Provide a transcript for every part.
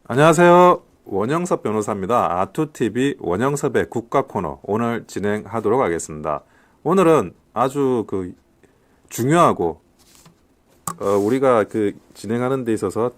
안녕하세요. 원영섭 변호사입니다. 아투TV 원영섭의 국가 코너 오늘 진행하도록 하겠습니다. 오늘은 아주 중요하고 우리가 진행하는 데 있어서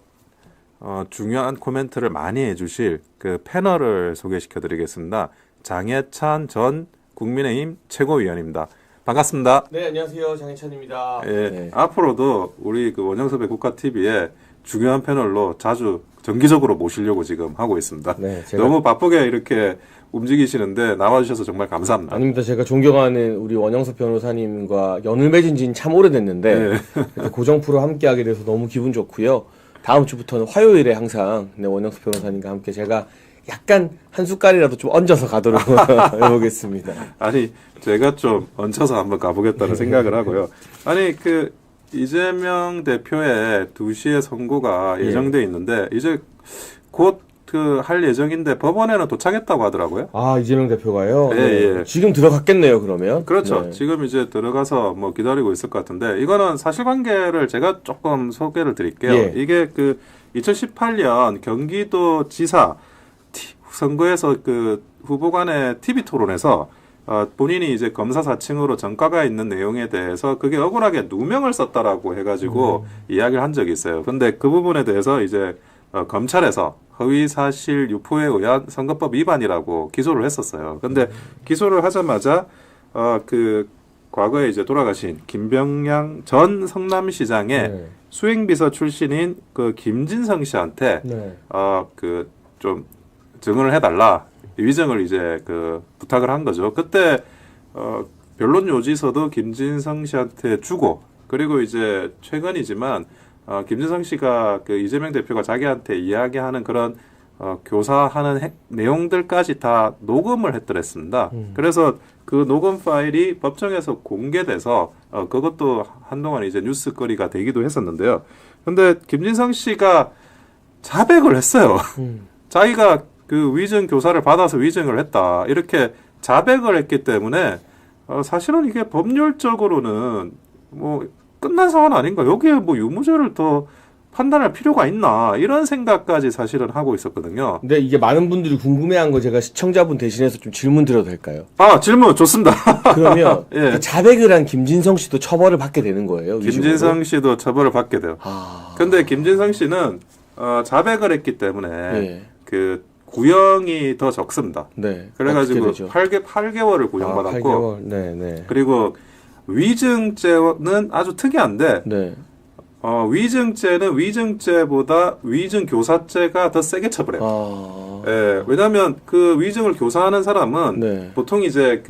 중요한 코멘트를 많이 해주실 그 패널을 소개시켜 드리겠습니다. 장해찬 전 국민의힘 최고위원입니다. 반갑습니다. 네, 안녕하세요. 장해찬입니다. 예, 네. 앞으로도 우리 원영섭의 국가TV에 중요한 패널로 자주 정기적으로 모시려고 지금 하고 있습니다. 네, 너무 바쁘게 이렇게 움직이시는데 나와주셔서 정말 감사합니다. 아닙니다. 제가 존경하는 우리 원영섭 변호사님과 연을 맺은 지는 참 오래됐는데 네. 이렇게 고정 프로 함께하게 돼서 너무 기분 좋고요. 다음 주부터는 화요일에 항상 원영섭 변호사님과 함께 제가 약간 한 숟갈이라도 좀 얹어서 가도록 해보겠습니다. 아니 제가 좀 얹혀서 한번 가보겠다는 생각을 하고요. 아니 이재명 대표의 2시에 선고가 예정돼 있는데 이제 곧 할 예정인데 법원에는 도착했다고 하더라고요. 아, 이재명 대표가요? 예, 네. 예. 지금 들어갔겠네요, 그러면? 그렇죠. 네. 지금 이제 들어가서 기다리고 있을 것 같은데 이거는 사실관계를 제가 조금 소개를 드릴게요. 예. 이게 2018년 경기도 지사 선거에서 후보 간의 TV 토론에서 본인이 이제 검사 사칭으로 전과가 있는 내용에 대해서 그게 억울하게 누명을 썼다라고 해가지고 이야기를 한 적이 있어요. 근데 그 부분에 대해서 이제 검찰에서 허위사실 유포에 의한 선거법 위반이라고 기소를 했었어요. 근데 기소를 하자마자 과거에 이제 돌아가신 김병양 전 성남시장의 수행비서 출신인 김진성 씨한테 네. 좀 증언을 해달라 위증을 이제 부탁을 한 거죠. 그때 변론 요지서도 김진성 씨한테 주고 그리고 이제 최근이지만 김진성 씨가 이재명 대표가 자기한테 이야기하는 그런 교사하는 내용들까지 다 녹음을 했더랬습니다. 그래서 그 녹음 파일이 법정에서 공개돼서 그것도 한동안 이제 뉴스거리가 되기도 했었는데요. 근데 김진성 씨가 자백을 했어요. 자기가 위증 교사를 받아서 위증을 했다. 이렇게 자백을 했기 때문에 사실은 이게 법률적으로는 끝난 상황 아닌가. 여기에 유무죄를 더 판단할 필요가 있나. 이런 생각까지 사실은 하고 있었거든요. 근데 이게 많은 분들이 궁금해한 거 제가 시청자분 대신해서 좀 질문 드려도 될까요? 질문 좋습니다. 그러면 예. 자백을 한 김진성 씨도 처벌을 받게 되는 거예요? 김진성 씨도 처벌을 받게 돼요. 근데 김진성 씨는 자백을 했기 때문에 예. 구형이 더 적습니다. 네. 그래가지고 8개월을 구형받았고 8개월. 네. 그리고 위증죄는 아주 특이한데 네. 위증죄는 위증죄보다 위증교사죄가 더 세게 처벌해요. 예, 왜냐하면 위증을 교사하는 사람은 보통 이제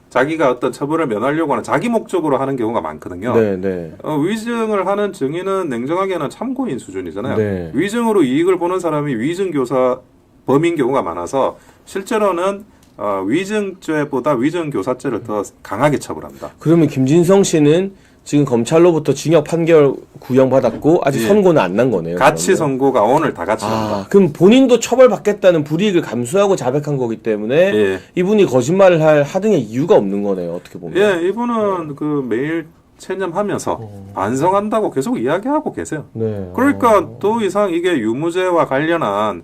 자기가 어떤 처벌을 면하려고 하는 자기 목적으로 하는 경우가 많거든요. 네. 위증을 하는 증인은 냉정하게는 참고인 수준이잖아요. 네. 위증으로 이익을 보는 사람이 위증교사 범인 경우가 많아서 실제로는 위증죄보다 위증교사죄를 더 강하게 처벌합니다. 그러면 김진성 씨는 지금 검찰로부터 징역 8개월 구형받았고 아직 선고는 안 난 거네요. 같이 그러면. 선고가 오늘 다 같이 납니다. 그럼 본인도 처벌받겠다는 불이익을 감수하고 자백한 거기 때문에 이분이 거짓말을 할 하등의 이유가 없는 거네요. 어떻게 보면. 예, 이분은 매일 체념하면서 반성한다고 계속 이야기하고 계세요. 네. 그러니까 더 이상 이게 유무죄와 관련한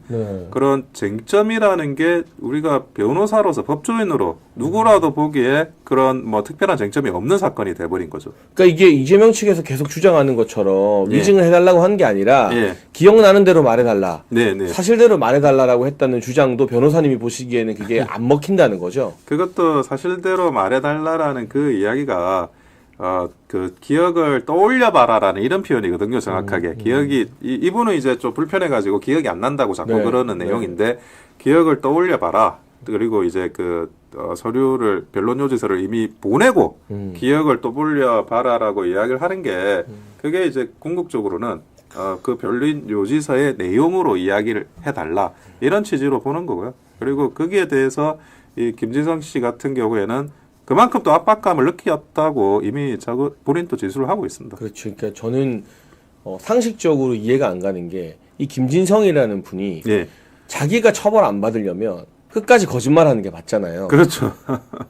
그런 쟁점이라는 게 우리가 변호사로서 법조인으로 누구라도 보기에 그런 특별한 쟁점이 없는 사건이 돼버린 거죠. 그러니까 이게 이재명 측에서 계속 주장하는 것처럼 위증을 해달라고 한 게 아니라 기억나는 대로 말해달라. 사실대로 말해달라고 했다는 주장도 변호사님이 보시기에는 그게 안 먹힌다는 거죠. 그것도 사실대로 말해달라라는 그 이야기가 기억을 떠올려봐라라는 이런 표현이거든요, 정확하게. 기억이, 이분은 이제 좀 불편해가지고 기억이 안 난다고 자꾸 그러는 내용인데, 기억을 떠올려봐라. 그리고 이제 서류를, 변론요지서를 이미 보내고, 기억을 떠올려봐라라고 이야기를 하는 게, 그게 이제 궁극적으로는, 변론요지서의 내용으로 이야기를 해달라. 이런 취지로 보는 거고요. 그리고 거기에 대해서 이 김진성 씨 같은 경우에는 그만큼 또 압박감을 느꼈다고 이미 본인도 진술을 하고 있습니다. 그렇죠. 그러니까 저는 상식적으로 이해가 안 가는 게 이 김진성이라는 분이 자기가 처벌 안 받으려면 끝까지 거짓말하는 게 맞잖아요. 그렇죠.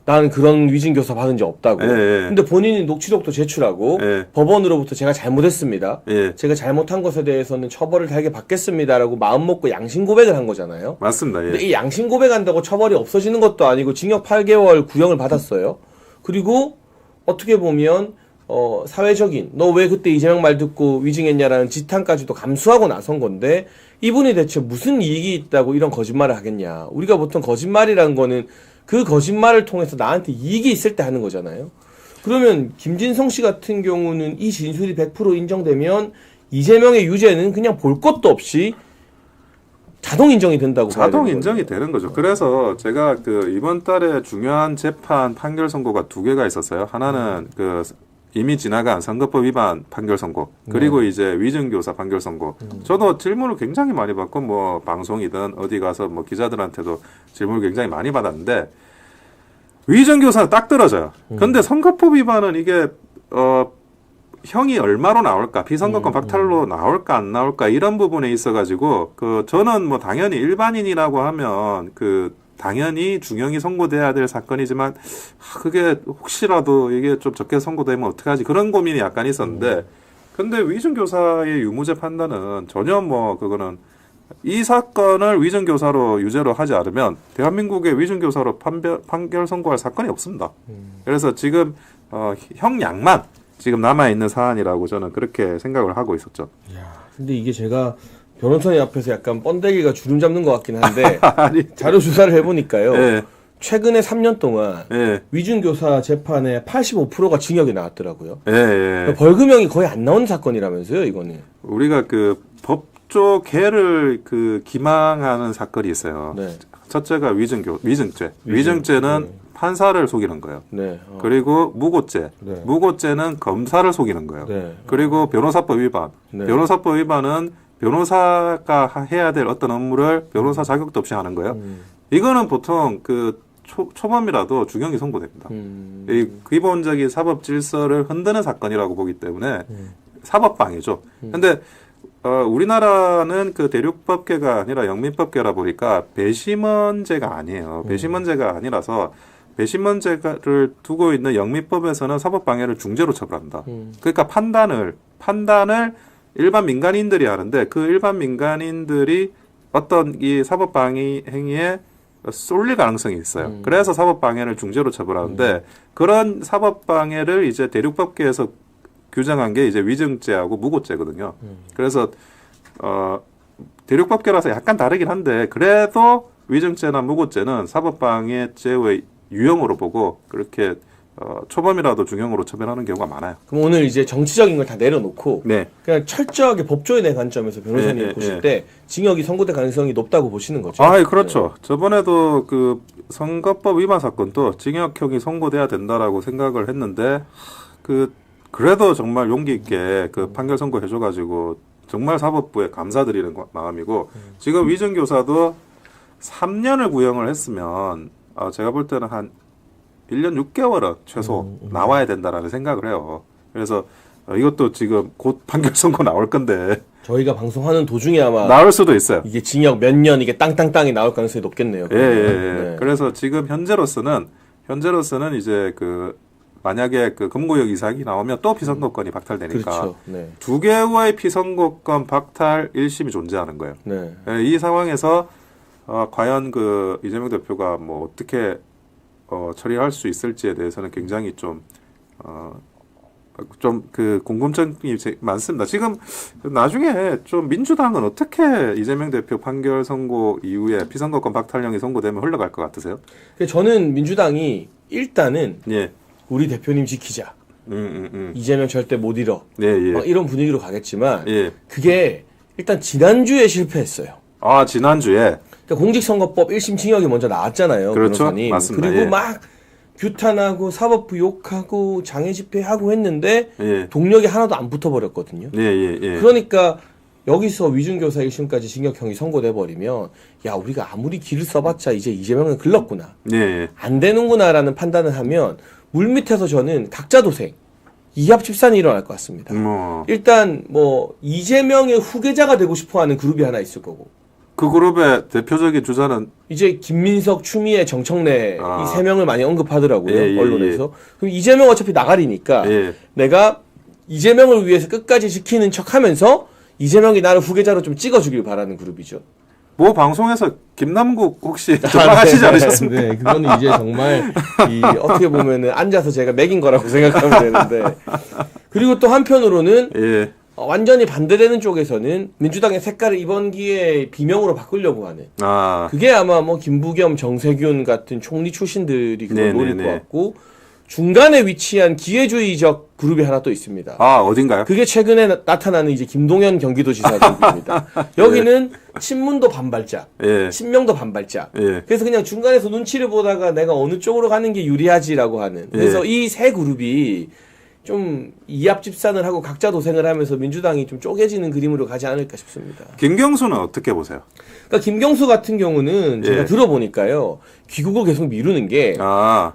나는 그런 위증교사 받은 적 없다고. 예, 예. 근데 본인이 녹취록도 제출하고 예. 법원으로부터 제가 잘못했습니다. 예. 제가 잘못한 것에 대해서는 처벌을 달게 받겠습니다라고 마음 먹고 양심 고백을 한 거잖아요. 맞습니다. 예. 근데 이 양심 고백한다고 처벌이 없어지는 것도 아니고 징역 8개월 구형을 받았어요. 그리고 어떻게 보면 사회적인 너 왜 그때 이재명 말 듣고 위증했냐라는 지탄까지도 감수하고 나선 건데 이분이 대체 무슨 이익이 있다고 이런 거짓말을 하겠냐. 우리가 보통 거짓말이라는 거는 그 거짓말을 통해서 나한테 이익이 있을 때 하는 거잖아요. 그러면 김진성 씨 같은 경우는 이 진술이 100% 인정되면 이재명의 유죄는 그냥 볼 것도 없이 자동 인정이 된다고 봐야 자동 되는 인정이 거예요. 되는 거죠. 그래서 제가 그 이번 달에 중요한 재판 판결 선고가 2개가 있었어요. 하나는 그 이미 지나간 선거법 위반 판결 선고, 그리고 이제 위증교사 판결 선고. 저도 질문을 굉장히 많이 받고 뭐 방송이든 어디 가서 뭐 기자들한테도 질문을 굉장히 많이 받았는데 위증교사는 딱 떨어져요. 근데 선거법 위반은 이게 형이 얼마로 나올까, 비선거권 박탈로 나올까 안 나올까 이런 부분에 있어가지고 그 저는 뭐 당연히 일반인이라고 하면 그 당연히 중형이 선고돼야 될 사건이지만 그게 혹시라도 이게 좀 적게 선고되면 어떡하지 그런 고민이 약간 있었는데 근데 위증교사의 유무죄 판단은 전혀 뭐 그거는 이 사건을 위증교사로 유죄로 하지 않으면 대한민국의 위증교사로 판결 선고할 사건이 없습니다. 그래서 지금 형량만 지금 남아있는 사안이라고 저는 그렇게 생각을 하고 있었죠. 근데 이게 제가 변호사님 앞에서 약간 번데기가 주름 잡는 것 같긴 한데 아니, 자료 조사를 해보니까요. 예. 최근에 3년 동안 예. 위증교사 재판에 85%가 징역이 나왔더라고요. 예, 예. 벌금형이 거의 안 나오는 사건이라면서요, 이거는. 우리가 그 법조 개를 그 기망하는 사건이 있어요. 네. 첫째가 위증죄. 위증죄는 네. 판사를 속이는 거예요. 네. 그리고 무고죄. 네. 무고죄는 검사를 속이는 거예요. 네. 그리고 변호사법 위반. 네. 변호사법 위반은 변호사가 해야 될 어떤 업무를 변호사 자격도 없이 하는 거예요. 이거는 보통 그 초범이라도 중형이 선고됩니다. 이 기본적인 사법 질서를 흔드는 사건이라고 보기 때문에 사법방해죠. 근데 우리나라는 그 대륙법계가 아니라 영민법계라 보니까 배심원죄가 아니에요. 배심원죄가 아니라서 배심원죄를 두고 있는 영민법에서는 사법방해를 중죄로 처벌합니다. 그러니까 판단을 일반 민간인들이 하는데 그 일반 민간인들이 어떤 이 사법방해 행위에 쏠릴 가능성이 있어요. 그래서 사법방해를 중죄로 처벌하는데 그런 사법방해를 이제 대륙법계에서 규정한 게 이제 위증죄하고 무고죄거든요. 그래서 대륙법계라서 약간 다르긴 한데 그래도 위증죄나 무고죄는 사법방해죄의 유형으로 보고 그렇게 초범이라도 중형으로 처벌하는 경우가 많아요. 그럼 오늘 이제 정치적인 걸 다 내려놓고 네. 그냥 철저하게 법조에 대한 관점에서 변호사님이 보실 때 징역이 선고될 가능성이 높다고 보시는 거죠? 아, 그렇죠. 네. 저번에도 그 선거법 위반 사건도 징역형이 선고돼야 된다라고 생각을 했는데 그래도 정말 용기 있게 그 판결 선고해줘가지고 정말 사법부에 감사드리는 마음이고 지금 위증교사도 3년을 구형을 했으면 제가 볼 때는 한 1년 6개월은 최소 나와야 된다라는 생각을 해요. 그래서 이것도 지금 곧 판결 선고 나올 건데 저희가 방송하는 도중에 아마 나올 수도 있어요. 이게 징역 몇 년 이게 땅땅땅이 나올 가능성이 높겠네요. 예. 네. 그래서 지금 현재로서는 이제 그 만약에 그 금고역 이삭이 나오면 또 피선거권이 박탈되니까 그렇죠. 네. 2개의 피선거권 박탈 1심이 존재하는 거예요. 네. 이 상황에서 과연 그 이재명 대표가 뭐 어떻게 처리할 수 있을지에 대해서는 굉장히 좀 그 궁금증이 많습니다. 지금 나중에 좀 민주당은 어떻게 이재명 대표 판결 선고 이후에 피선거권 박탈령이 선고되면 흘러갈 것 같으세요? 저는 민주당이 일단은 예. 우리 대표님 지키자. 이재명 절대 못 잃어. 예. 이런 분위기로 가겠지만 예. 그게 일단 지난주에 실패했어요. 아, 지난주에 그러니까 공직선거법 1심 징역이 먼저 나왔잖아요. 그렇죠. 변호사님. 맞습니다. 그리고 예. 막 규탄하고 사법부 욕하고 장애 집회하고 했는데 예. 동력이 하나도 안 붙어버렸거든요. 예. 그러니까 여기서 위증교사 1심까지 징역형이 선고돼 버리면 야 우리가 아무리 길을 써봤자 이제 이재명은 글렀구나. 예. 안 되는구나라는 판단을 하면 물밑에서 저는 각자 도생 이합집산이 일어날 것 같습니다. 일단 뭐 이재명의 후계자가 되고 싶어하는 그룹이 하나 있을 거고 그 그룹의 대표적인 주자는 이제 김민석, 추미애, 정청래 아. 이 세 명을 많이 언급하더라고요. 예, 언론에서. 그럼 이재명 어차피 나가리니까 예. 내가 이재명을 위해서 끝까지 지키는 척하면서 이재명이 나를 후계자로 좀 찍어주길 바라는 그룹이죠. 뭐 방송에서 김남국 혹시 전망하시지 않으셨습니까? 네, 그거는 이제 정말 어떻게 보면은 앉아서 제가 매긴 거라고 생각하면 되는데. 그리고 또 한편으로는 예. 완전히 반대되는 쪽에서는 민주당의 색깔을 이번 기회에 비명으로 바꾸려고 하는. 아, 그게 아마 뭐 김부겸, 정세균 같은 총리 출신들이 그걸 노릴 것 같고, 중간에 위치한 기회주의적 그룹이 하나 또 있습니다. 아 어딘가요? 그게 최근에 나타나는 이제 김동연 경기도지사 그룹입니다. 여기는 친문도 반발자, 예. 친명도 반발자. 예. 그래서 그냥 중간에서 눈치를 보다가 내가 어느 쪽으로 가는 게 유리하지라고 하는. 그래서 이 세 그룹이 좀 이합 집산을 하고 각자 도생을 하면서 민주당이 좀 쪼개지는 그림으로 가지 않을까 싶습니다. 김경수는 어떻게 보세요? 그러니까 김경수 같은 경우는 제가 예. 들어보니까요. 귀국을 계속 미루는 게 아,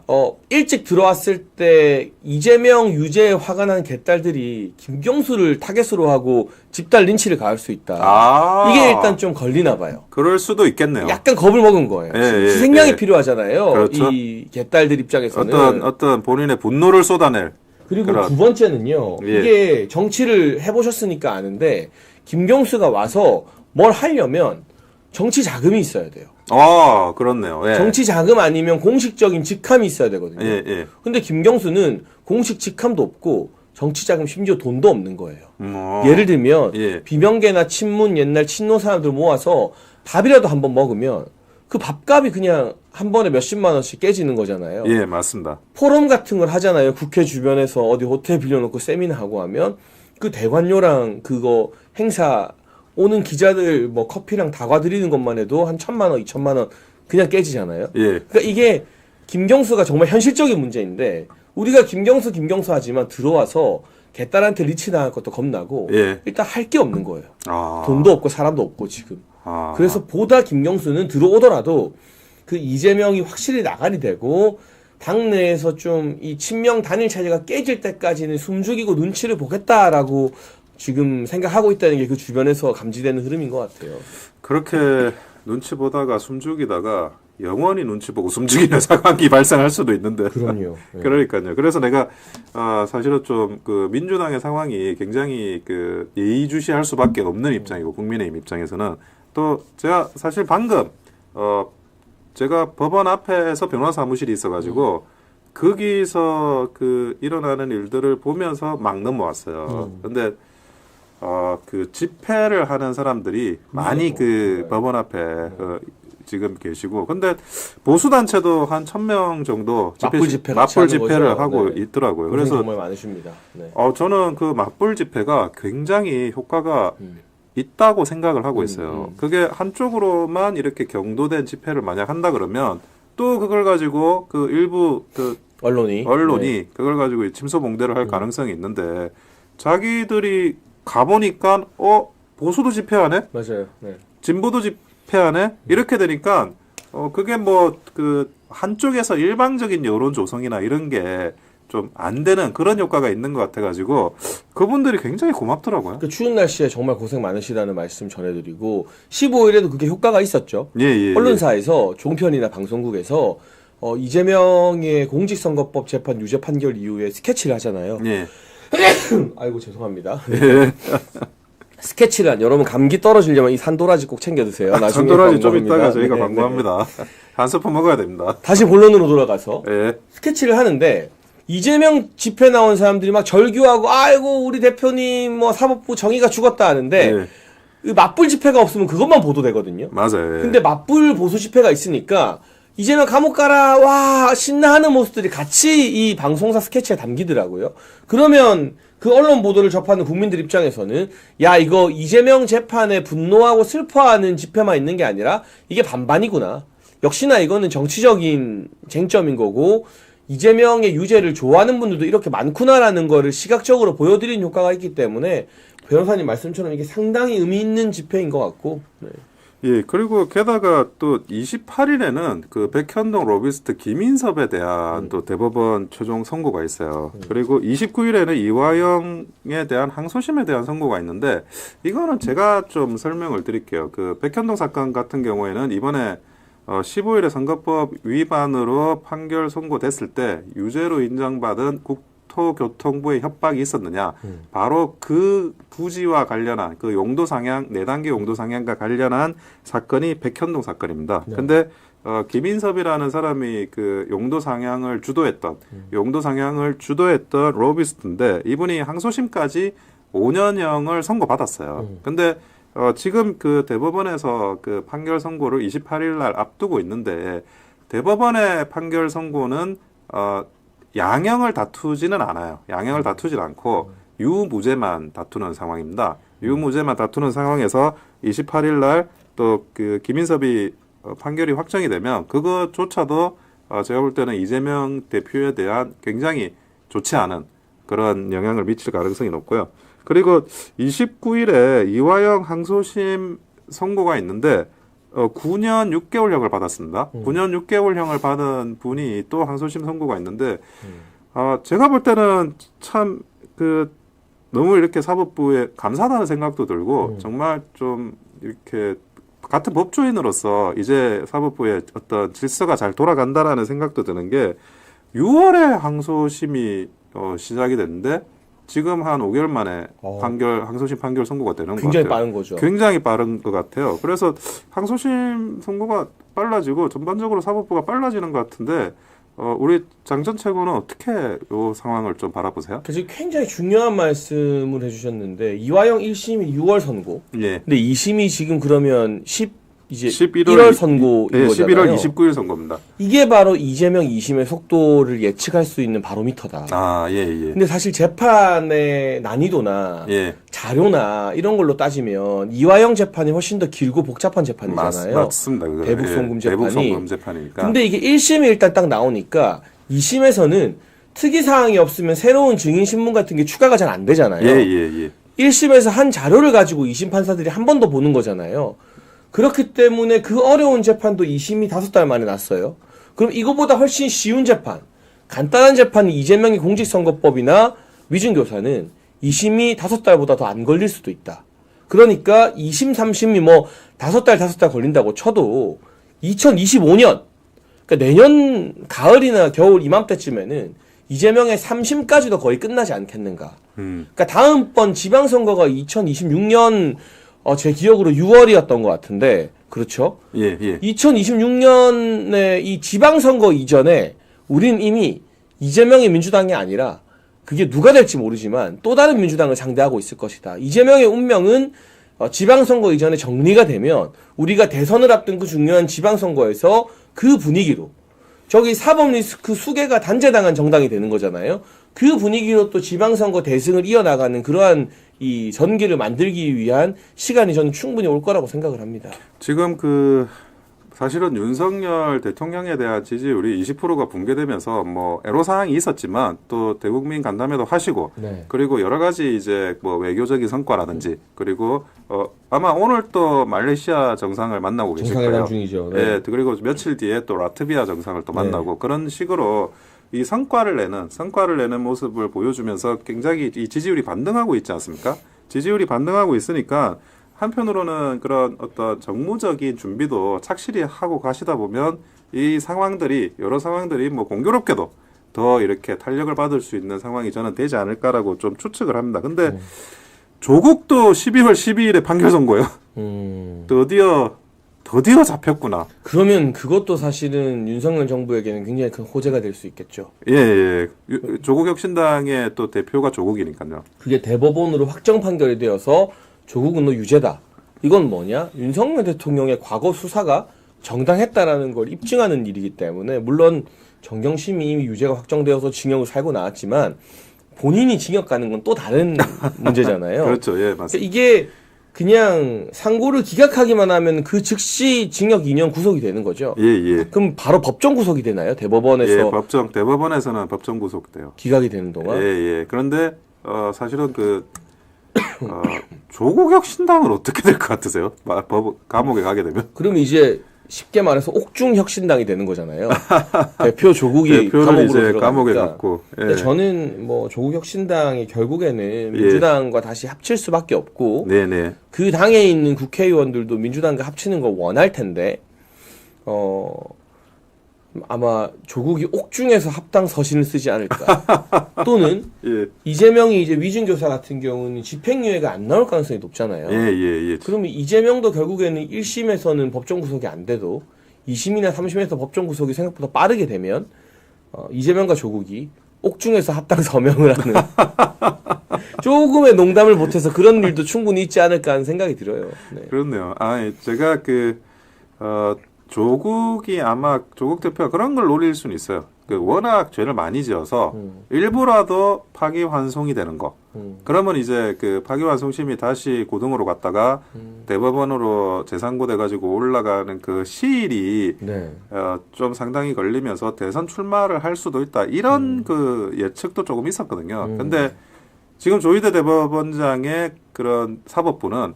일찍 들어왔을 때 이재명 유죄에 화가 난 개딸들이 김경수를 타겟으로 하고 집단 린치를 가할 수 있다. 아, 이게 일단 좀 걸리나 봐요. 그럴 수도 있겠네요. 약간 겁을 먹은 거예요. 예, 예, 희생양이 예. 필요하잖아요. 그렇죠. 이 개딸들 입장에서는. 어떤 본인의 분노를 쏟아낼. 그리고 그런. 두 번째는요. 예. 이게 정치를 해보셨으니까 아는데 김경수가 와서 뭘 하려면 정치 자금이 있어야 돼요. 아, 그렇네요. 예. 정치 자금 아니면 공식적인 직함이 있어야 되거든요. 예, 예. 근데 김경수는 공식 직함도 없고 정치 자금 심지어 돈도 없는 거예요. 어. 예를 들면 예. 비명계나 친문 옛날 친노 사람들 모아서 밥이라도 한번 먹으면 그 밥값이 그냥 한 번에 몇십만 원씩 깨지는 거잖아요. 예, 맞습니다. 포럼 같은 걸 하잖아요. 국회 주변에서 어디 호텔 빌려놓고 세미나 하고 하면 그 대관료랑 그거 행사 오는 기자들 뭐 커피랑 다과 드리는 것만 해도 한 1,000만 원, 2,000만 원 그냥 깨지잖아요. 예. 그러니까 이게 김경수가 정말 현실적인 문제인데 우리가 김경수 하지만 들어와서 개딸한테 리치 당할 것도 겁나고 예. 일단 할 게 없는 거예요. 아. 돈도 없고 사람도 없고 지금. 아. 그래서 보다 김경수는 들어오더라도 그 이재명이 확실히 나가리 되고 당내에서 좀 이 친명 단일 체제가 깨질 때까지는 숨죽이고 눈치를 보겠다라고 지금 생각하고 있다는 게 그 주변에서 감지되는 흐름인 것 같아요. 그렇게 눈치 보다가 숨죽이다가 영원히 눈치 보고 숨죽이는 상황이 발생할 수도 있는데. 그럼요. 네. 그러니까요. 그래서 내가 사실은 좀 그 민주당의 상황이 굉장히 그 예의주시할 수밖에 없는 입장이고 국민의힘 입장에서는 또 제가 사실 방금 제가 법원 앞에서 변호사 사무실이 있어가지고 거기서 그 일어나는 일들을 보면서 막 넘어왔어요. 근데 그 집회를 하는 사람들이 많이 그 법원 앞에 지금 계시고, 근데 보수 단체도 한 1,000명 정도 맞불 집회 맞불 집회를 거죠? 하고 네. 있더라고요. 고생 그래서 정말 많으십니다. 네. 저는 그 맞불 집회가 굉장히 효과가 있다고 생각을 하고 있어요. 그게 한쪽으로만 이렇게 경도된 집회를 만약 한다 그러면 또 그걸 가지고 그 일부 그 언론이 네. 그걸 가지고 침소봉대를 할 가능성이 있는데 자기들이 가보니까 보수도 집회하네? 맞아요. 네. 진보도 집회하네? 이렇게 되니까 그게 뭐 그 한쪽에서 일방적인 여론 조성이나 이런 게 좀 안 되는 그런 효과가 있는 것 같아가지고 그분들이 굉장히 고맙더라고요. 그 추운 날씨에 정말 고생 많으시다는 말씀 전해드리고 15일에도 그게 효과가 있었죠. 예. 언론사에서 종편이나 방송국에서 이재명의 공직선거법 재판 유죄 판결 이후에 스케치를 하잖아요. 예. 아이고 죄송합니다. 스케치란 여러분 감기 떨어지려면 이 산도라지 꼭 챙겨 드세요. 나중에 산도라지 좀 광고합니다. 이따가 저희가 네, 광고합니다. 한 스푼 먹어야 됩니다. 다시 본론으로 돌아가서 예. 스케치를 하는데 이재명 집회 나온 사람들이 막 절규하고 아이고 우리 대표님 뭐 사법부 정의가 죽었다 하는데 예. 그 맞불 집회가 없으면 그것만 보도되거든요. 맞아요. 예. 근데 맞불 보수 집회가 있으니까 이재명 감옥 가라 와 신나하는 모습들이 같이 이 방송사 스케치에 담기더라고요. 그러면 그 언론 보도를 접하는 국민들 입장에서는 야 이거 이재명 재판에 분노하고 슬퍼하는 집회만 있는 게 아니라 이게 반반이구나. 역시나 이거는 정치적인 쟁점인 거고 이재명의 유죄를 좋아하는 분들도 이렇게 많구나라는 거를 시각적으로 보여드리는 효과가 있기 때문에 변호사님 말씀처럼 이게 상당히 의미 있는 집회인 것 같고. 네. 예, 그리고 게다가 또 28일에는 그 백현동 로비스트 김인섭에 대한 또 대법원 최종 선고가 있어요. 그리고 29일에는 이화영에 대한 항소심에 대한 선고가 있는데 이거는 제가 좀 설명을 드릴게요. 그 백현동 사건 같은 경우에는 이번에 15일에 선거법 위반으로 판결 선고됐을 때 유죄로 인정받은 국토교통부의 협박이 있었느냐. 바로 그 부지와 관련한 그 용도 상향, 4단계 용도 상향과 관련한 사건이 백현동 사건입니다. 네. 근데 김인섭이라는 사람이 그 용도 상향을 주도했던 로비스트인데 이분이 항소심까지 5년형을 선고받았어요. 근데 지금 그 대법원에서 그 판결 선고를 28일 날 앞두고 있는데 대법원의 판결 선고는 양형을 다투지는 않아요. 양형을 다투질 않고 유무죄만 다투는 상황입니다. 유무죄만 다투는 상황에서 28일 날 또 그 김인섭이 판결이 확정이 되면 그것조차도 제가 볼 때는 이재명 대표에 대한 굉장히 좋지 않은 그런 영향을 미칠 가능성이 높고요. 그리고 29일에 이화영 항소심 선고가 있는데 9년 6개월형을 받았습니다. 9년 6개월형을 받은 분이 또 항소심 선고가 있는데 제가 볼 때는 참 그 너무 이렇게 사법부에 감사하다는 생각도 들고 정말 좀 이렇게 같은 법조인으로서 이제 사법부의 어떤 질서가 잘 돌아간다라는 생각도 드는 게 6월에 항소심이 시작이 됐는데 지금 한 5개월 만에 항소심 판결 선고가 되는 것 같아요. 굉장히 빠른 거죠. 굉장히 빠른 것 같아요. 그래서 항소심 선고가 빨라지고 전반적으로 사법부가 빨라지는 것 같은데 우리 장전 최고는 어떻게 이 상황을 좀 바라보세요? 그래서 굉장히 중요한 말씀을 해주셨는데 이화영 1심이 6월 선고. 예. 근데 2심이 지금 그러면 11월 1월 선고인 예, 거잖아요. 11월 29일 선고입니다. 이게 바로 이재명 2심의 속도를 예측할 수 있는 바로미터다. 아, 예, 예. 근데 사실 재판의 난이도나 예. 자료나 이런 걸로 따지면 이화영 재판이 훨씬 더 길고 복잡한 재판이잖아요. 맞습니다. 그거는. 대북송금 재판이. 대북송금 재판이니까. 근데 이게 1심이 일단 딱 나오니까 2심에서는 특이사항이 없으면 새로운 증인신문 같은 게 추가가 잘 안 되잖아요. 예, 예, 예. 1심에서 한 자료를 가지고 2심 판사들이 한 번 더 보는 거잖아요. 그렇기 때문에 그 어려운 재판도 2심이 5달 만에 났어요. 그럼 이거보다 훨씬 쉬운 재판, 간단한 재판이 이재명의 공직선거법이나 위증교사는 2심이 5달보다 더 안 걸릴 수도 있다. 그러니까 2심, 3심이 뭐 5달 걸린다고 쳐도 2025년, 그러니까 내년 가을이나 겨울 이맘때쯤에는 이재명의 3심까지도 거의 끝나지 않겠는가. 그러니까 다음번 지방선거가 2026년 제 기억으로 6월이었던 것 같은데, 그렇죠? 예, 예. 2026년에 이 지방선거 이전에 우린 이미 이재명의 민주당이 아니라 그게 누가 될지 모르지만 또 다른 민주당을 상대하고 있을 것이다. 이재명의 운명은 지방선거 이전에 정리가 되면 우리가 대선을 앞둔 그 중요한 지방선거에서 그 분위기로 저기 사법 리스크 수개가 단죄당한 정당이 되는 거잖아요. 그 분위기로 또 지방선거 대승을 이어나가는 그러한 이 전기를 만들기 위한 시간이 저는 충분히 올 거라고 생각을 합니다. 지금 사실은 윤석열 대통령에 대한 지지율이 20%가 붕괴되면서 뭐 애로사항이 있었지만 또 대국민 간담회도 하시고 네. 그리고 여러 가지 이제 뭐 외교적인 성과라든지 그리고 아마 오늘 또 말레이시아 정상을 만나고 계실 거예요. 정상회담 중이죠. 네. 예, 그리고 며칠 뒤에 또 라트비아 정상을 또 만나고 그런 식으로 이 성과를 내는 모습을 보여주면서 굉장히 이 지지율이 반등하고 있지 않습니까? 지지율이 반등하고 있으니까 한편으로는 그런 어떤 정무적인 준비도 착실히 하고 가시다 보면 이 상황들이 여러 상황들이 뭐 공교롭게도 더 이렇게 탄력을 받을 수 있는 상황이 저는 되지 않을까라고 좀 추측을 합니다. 근데 조국도 12월 12일에 판결 선고예요. 드디어 잡혔구나. 그러면 그것도 사실은 윤석열 정부에게는 굉장히 큰 호재가 될 수 있겠죠. 예. 조국혁신당의 또 대표가 조국이니까요. 그게 대법원으로 확정 판결이 되어서 조국은 너 유죄다. 이건 뭐냐? 윤석열 대통령의 과거 수사가 정당했다라는 걸 입증하는 일이기 때문에 물론 정경심이 이미 유죄가 확정되어서 징역을 살고 나왔지만 본인이 징역 가는 건 또 다른 문제잖아요. 그렇죠. 예, 맞습니다. 그러니까 이게 그냥 상고를 기각하기만 하면 그 즉시 징역 2년 구속이 되는 거죠. 예. 그럼 바로 법정 구속이 되나요? 대법원에서 예, 대법원에서는 법정 구속돼요. 기각이 되는 동안? 예. 그런데 사실은 조국 혁신당은 어떻게 될 것 같으세요? 감옥에 가게 되면? 그럼 이제 쉽게 말해서 옥중 혁신당이 되는 거잖아요. 대표 조국이 대표를 감옥으로 이제 들어가니까. 감옥에 갔고. 예. 근데 저는 뭐 조국 혁신당이 결국에는 민주당과 다시 합칠 수밖에 없고 네네. 그 당에 있는 국회의원들도 민주당과 합치는 거 원할 텐데 아마 조국이 옥중에서 합당 서신을 쓰지 않을까. 또는 예. 이재명이 이제 위증교사 같은 경우는 집행유예가 안 나올 가능성이 높잖아요. 예. 그러면 이재명도 결국에는 1심에서는 법정 구속이 안 돼도 2심이나 3심에서 법정 구속이 생각보다 빠르게 되면 이재명과 조국이 옥중에서 합당 서명을 하는 조금의 농담을 못해서 그런 일도 충분히 있지 않을까 하는 생각이 들어요. 네. 그렇네요. 제가 조국 대표가 그런 걸 노릴 수는 있어요. 워낙 죄를 많이 지어서 일부라도 파기환송이 되는 거. 그러면 이제 그 파기환송심이 다시 고등으로 갔다가 대법원으로 재상고돼가지고 올라가는 그 시일이 네. 좀 상당히 걸리면서 대선 출마를 할 수도 있다. 이런 그 예측도 조금 있었거든요. 근데 지금 조희대 대법원장의 그런 사법부는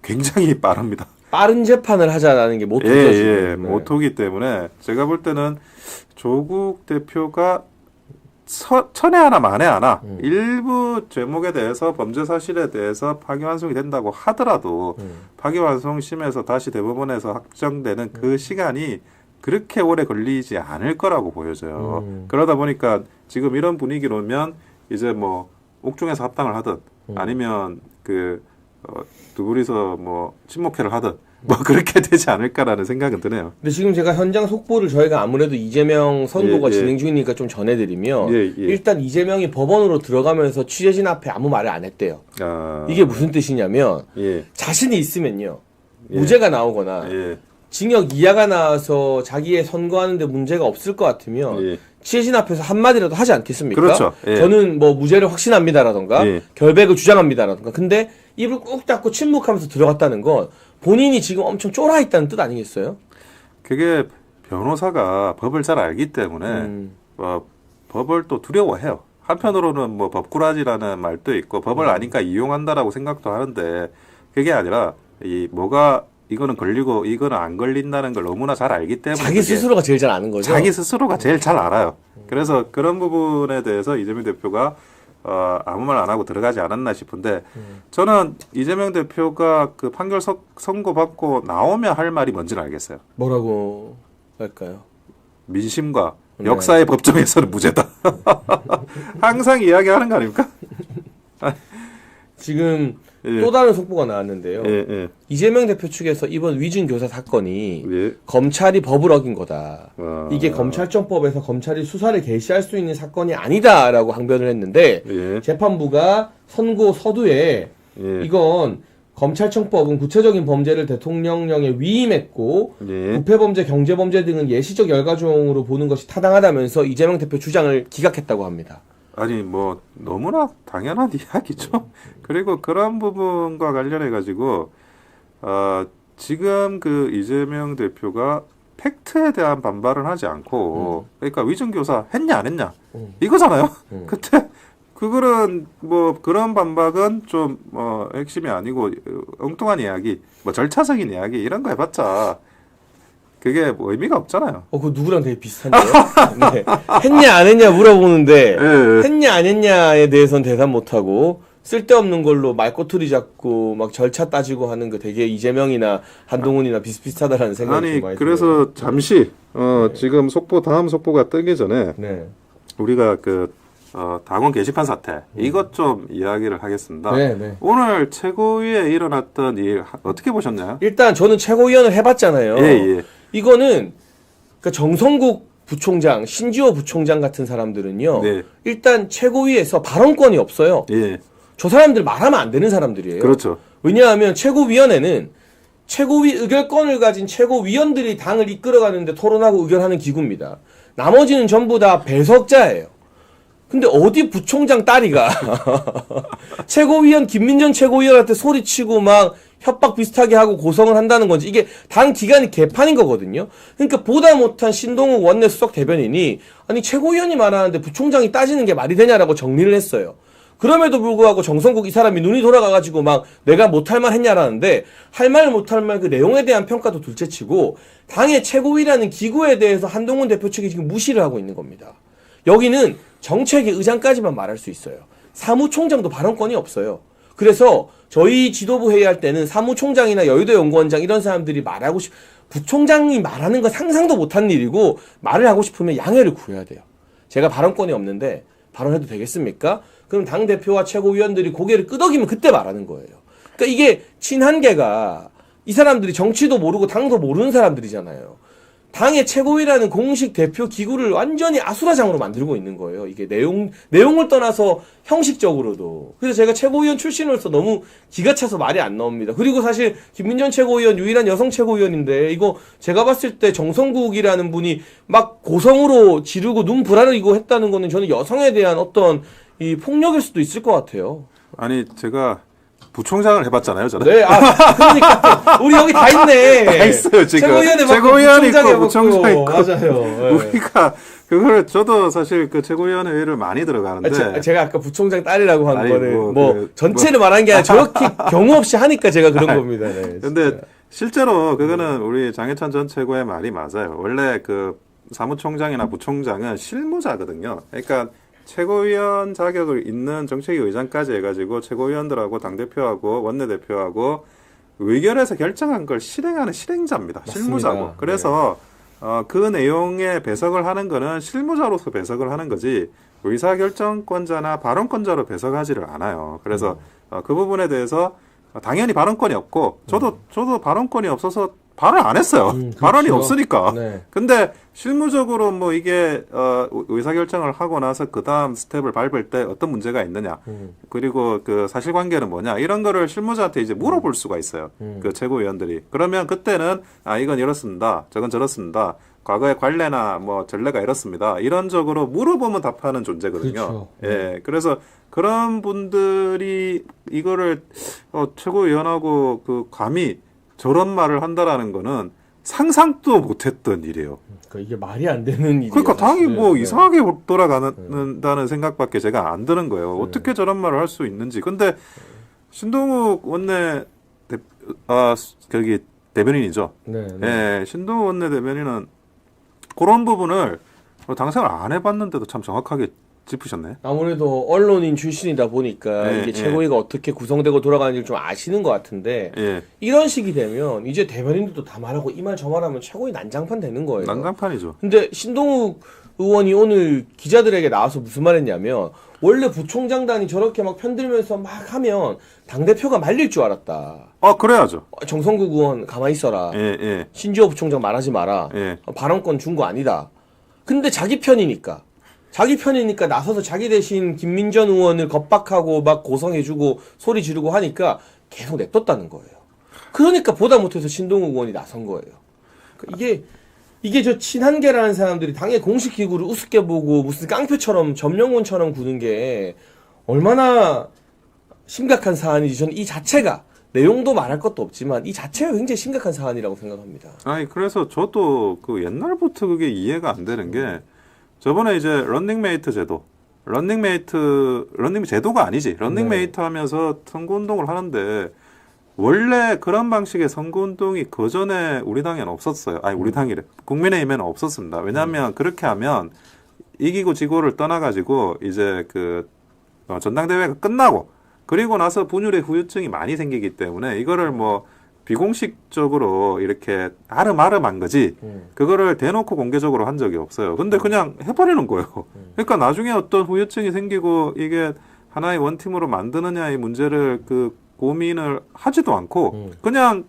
굉장히 빠릅니다. 빠른 재판을 하자라는 게 모토죠. 예, 지금. 네. 모토기 때문에 제가 볼 때는 조국 대표가 천에 하나 만에 하나 일부 죄목에 대해서 범죄 사실에 대해서 파기환송이 된다고 하더라도 파기환송심에서 다시 대법원에서 확정되는 그 시간이 그렇게 오래 걸리지 않을 거라고 보여져요. 그러다 보니까 지금 이런 분위기로면 이제 뭐 옥중에서 합당을 하든 아니면 둘이서 뭐 친목회를 하든 뭐 그렇게 되지 않을까라는 생각은 드네요. 근데 지금 제가 현장 속보를 저희가 아무래도 이재명 선고가 예. 진행 중이니까 좀 전해드리면 예. 일단 이재명이 법원으로 들어가면서 취재진 앞에 아무 말을 안 했대요. 이게 무슨 뜻이냐면 예. 자신이 있으면요. 무죄가 나오거나 예. 징역 이하가 나와서 자기의 선고하는데 문제가 없을 것 같으면 예. 취재진 앞에서 한마디라도 하지 않겠습니까? 그렇죠. 예. 저는 뭐 무죄를 확신합니다라던가 예. 결백을 주장합니다라던가. 근데 입을 꾹 닫고 침묵하면서 들어갔다는 건 본인이 지금 엄청 쫄아 있다는 뜻 아니겠어요? 그게 변호사가 법을 잘 알기 때문에 법을 또 두려워해요. 한편으로는 뭐 법꾸라지라는 말도 있고 법을 아니까 이용한다라고 생각도 하는데 그게 아니라 이거는 걸리고 이거는 안 걸린다는 걸 너무나 잘 알기 때문에 자기 스스로가 제일 잘 아는 거죠. 자기 스스로가 제일 잘 알아요. 그래서 그런 부분에 대해서 이재명 대표가 아무 말 안 하고 들어가지 않았나 싶은데 저는 이재명 대표가 그 판결 선고 받고 나오면 할 말이 뭔지는 알겠어요. 뭐라고 할까요? 민심과 역사의 법정에서는 무죄다. 항상 이야기하는 거 아닙니까? 지금 예. 또 다른 속보가 나왔는데요. 예. 이재명 대표 측에서 이번 위증교사 사건이 예. 검찰이 법을 어긴 거다. 아. 이게 검찰청법에서 검찰이 수사를 개시할 수 있는 사건이 아니다라고 항변을 했는데 예. 재판부가 선고 서두에 예. 이건 검찰청법은 구체적인 범죄를 대통령령에 위임했고 예. 부패범죄, 경제범죄 등은 예시적 열가종으로 보는 것이 타당하다면서 이재명 대표 주장을 기각했다고 합니다. 아니 뭐 너무나 당연한 이야기죠. 그리고 그런 부분과 관련해 가지고 지금 그 이재명 대표가 팩트에 대한 반발은 하지 않고 그러니까 위증교사 했냐 안 했냐 이거잖아요. 그때 그거는 뭐 그런 반박은 좀 핵심이 아니고 엉뚱한 이야기, 뭐 절차적인 이야기 이런 거 해봤자 그게 뭐 의미가 없잖아요. 그거 누구랑 되게 비슷한데요? 네. 했냐 안 했냐 물어보는데 예. 했냐 안 했냐에 대해서는 대답 못하고 쓸데없는 걸로 말꼬투리 잡고 막 절차 따지고 하는 거 되게 이재명이나 한동훈이나 비슷비슷하다라는 생각이 아니 좀 많이 그래서 들어요. 잠시 지금 다음 속보가 뜨기 전에 네. 우리가 당원 게시판 사태 이것 좀 이야기를 하겠습니다. 네. 오늘 최고위에 일어났던 일 어떻게 보셨나요? 일단 저는 최고위원을 해봤잖아요. 예. 이거는 그러니까 정성국 부총장, 신지호 부총장 같은 사람들은요. 네. 일단 최고위에서 발언권이 없어요. 예. 저 사람들 말하면 안 되는 사람들이에요. 그렇죠. 왜냐하면 최고위원회는 최고위 의결권을 가진 최고위원들이 당을 이끌어가는데 토론하고 의결하는 기구입니다. 나머지는 전부 다 배석자예요. 근데 어디 부총장 딸이가 최고위원 김민정 최고위원한테 소리치고 막 협박 비슷하게 하고 고성을 한다는 건지 이게 당 기간이 개판인 거거든요. 그러니까 보다 못한 신동욱 원내수석 대변인이 아니 최고위원이 말하는데 부총장이 따지는 게 말이 되냐라고 정리를 했어요. 그럼에도 불구하고 정성국 이 사람이 눈이 돌아가가지고 막 내가 못할 말 했냐라는데 할 말 못할 말 그 내용에 대한 평가도 둘째치고 당의 최고위라는 기구에 대해서 한동훈 대표 측이 지금 무시를 하고 있는 겁니다. 여기는 정책의 의장까지만 말할 수 있어요. 사무총장도 발언권이 없어요. 그래서 저희 지도부 회의할 때는 사무총장이나 여의도 연구원장 이런 사람들이 말하고 부총장이 말하는 건 상상도 못한 일이고 말을 하고 싶으면 양해를 구해야 돼요. 제가 발언권이 없는데 발언해도 되겠습니까? 그럼 당대표와 최고위원들이 고개를 끄덕이면 그때 말하는 거예요. 그러니까 이게 친한계가 이 사람들이 정치도 모르고 당도 모르는 사람들이잖아요. 당의 최고위라는 공식 대표 기구를 완전히 아수라장으로 만들고 있는 거예요. 이게 내용을 떠나서 형식적으로도. 그래서 제가 최고위원 출신으로서 너무 기가 차서 말이 안 나옵니다. 그리고 사실 김민전 최고위원 유일한 여성 최고위원인데 이거 제가 봤을 때 정성국이라는 분이 막 고성으로 지르고 눈 부라리고 했다는 거는 저는 여성에 대한 어떤 이 폭력일 수도 있을 것 같아요. 아니 제가 부총장을 해봤잖아요, 저는. 네, 그러니까 우리 여기 다 있네. 다 있어요 지금. 최고위원 있고 부총장 있고. 맞아요. 네. 우리가 그걸 저도 사실 그 최고위원 회의를 많이 들어가는데. 제가 아까 부총장 딸이라고 한 아니, 거는 그, 전체를 말한 게 아니라 저렇게 경우 없이 하니까 제가 그런 겁니다. 네, 근데 실제로 그거는 우리 장해찬 전 최고의 말이 맞아요. 원래 그 사무총장이나 부총장은 실무자거든요. 그러니까 최고위원 자격을 있는 정책위 의장까지 해가지고 최고위원들하고 당대표하고 원내대표하고 의결해서 결정한 걸 실행하는 실행자입니다. 맞습니다. 실무자고. 그래서 그 내용에 배석을 하는 거는 실무자로서 배석을 하는 거지 의사결정권자나 발언권자로 배석하지를 않아요. 그래서 그 부분에 대해서 당연히 발언권이 없고 저도 발언권이 없어서 발언 안 했어요. 그렇죠. 발언이 없으니까. 네. 근데 실무적으로 뭐 이게 의사결정을 하고 나서 그 다음 스텝을 밟을 때 어떤 문제가 있느냐, 그리고 그 사실관계는 뭐냐 이런 거를 실무자한테 이제 물어볼 수가 있어요. 그 최고위원들이. 그러면 그때는 이건 이렇습니다, 저건 저렇습니다. 과거의 관례나 뭐 전례가 이렇습니다. 이런 쪽으로 물어보면 답하는 존재거든요. 그렇죠. 예, 그래서 그런 분들이 이거를 최고위원하고 그 감히 저런 말을 한다라는 거는 상상도 못했던 일이에요. 그러니까 이게 말이 안 되는 일이에요. 그러니까 당이 사실은. 뭐 네. 이상하게 돌아가는다는 생각밖에 제가 안 드는 거예요. 어떻게 저런 말을 할 수 있는지. 근데 신동욱 원내 거기 대변인이죠. 네, 네. 예, 신동욱 원내 대변인은 그런 부분을 당생을 안 해봤는데도 참 정확하게 짚으셨네. 아무래도 언론인 출신이다 보니까 예, 이게 예. 최고위가 어떻게 구성되고 돌아가는지를 좀 아시는 것 같은데 예, 이런 식이 되면 이제 대변인들도 다 말하고 이 말 저 말하면 최고위 난장판 되는 거예요. 난장판이죠. 근데 신동욱 의원이 오늘 기자들에게 나와서 무슨 말 했냐면 원래 부총장단이 저렇게 막 편들면서 막 하면 당대표가 말릴 줄 알았다. 그래야죠. 정성국 의원 가만히 있어라. 예, 예, 신지호 부총장 말하지 마라. 예. 발언권 준 거 아니다. 근데 자기 편이니까 나서서 자기 대신 김민전 의원을 겁박하고 막 고성해주고 소리 지르고 하니까 계속 냅뒀다는 거예요. 그러니까 보다 못해서 신동욱 의원이 나선 거예요. 그러니까 이게 저 친한계라는 사람들이 당의 공식 기구를 우습게 보고 무슨 깡패처럼 점령군처럼 구는 게 얼마나 심각한 사안인지 저는 이 자체가 내용도 말할 것도 없지만 이 자체가 굉장히 심각한 사안이라고 생각합니다. 아니 그래서 저도 그 옛날부터 그게 이해가 안 되는 게 저번에 이제 런닝메이트 제도가 아니지. 런닝메이트 하면서 선거운동을 하는데 원래 그런 방식의 선거운동이 그 전에 우리 당에는 없었어요. 아니 우리 당이래. 국민의힘에는 없었습니다. 왜냐하면 그렇게 하면 이기고 지고를 떠나가지고 이제 그 전당대회가 끝나고 그리고 나서 분열의 후유증이 많이 생기기 때문에 이거를 뭐 비공식적으로 이렇게 아름아름한 거지 그거를 대놓고 공개적으로 한 적이 없어요. 근데 그냥 해버리는 거예요. 그러니까 나중에 어떤 후유증이 생기고 이게 하나의 원팀으로 만드느냐의 문제를 그 고민을 하지도 않고 그냥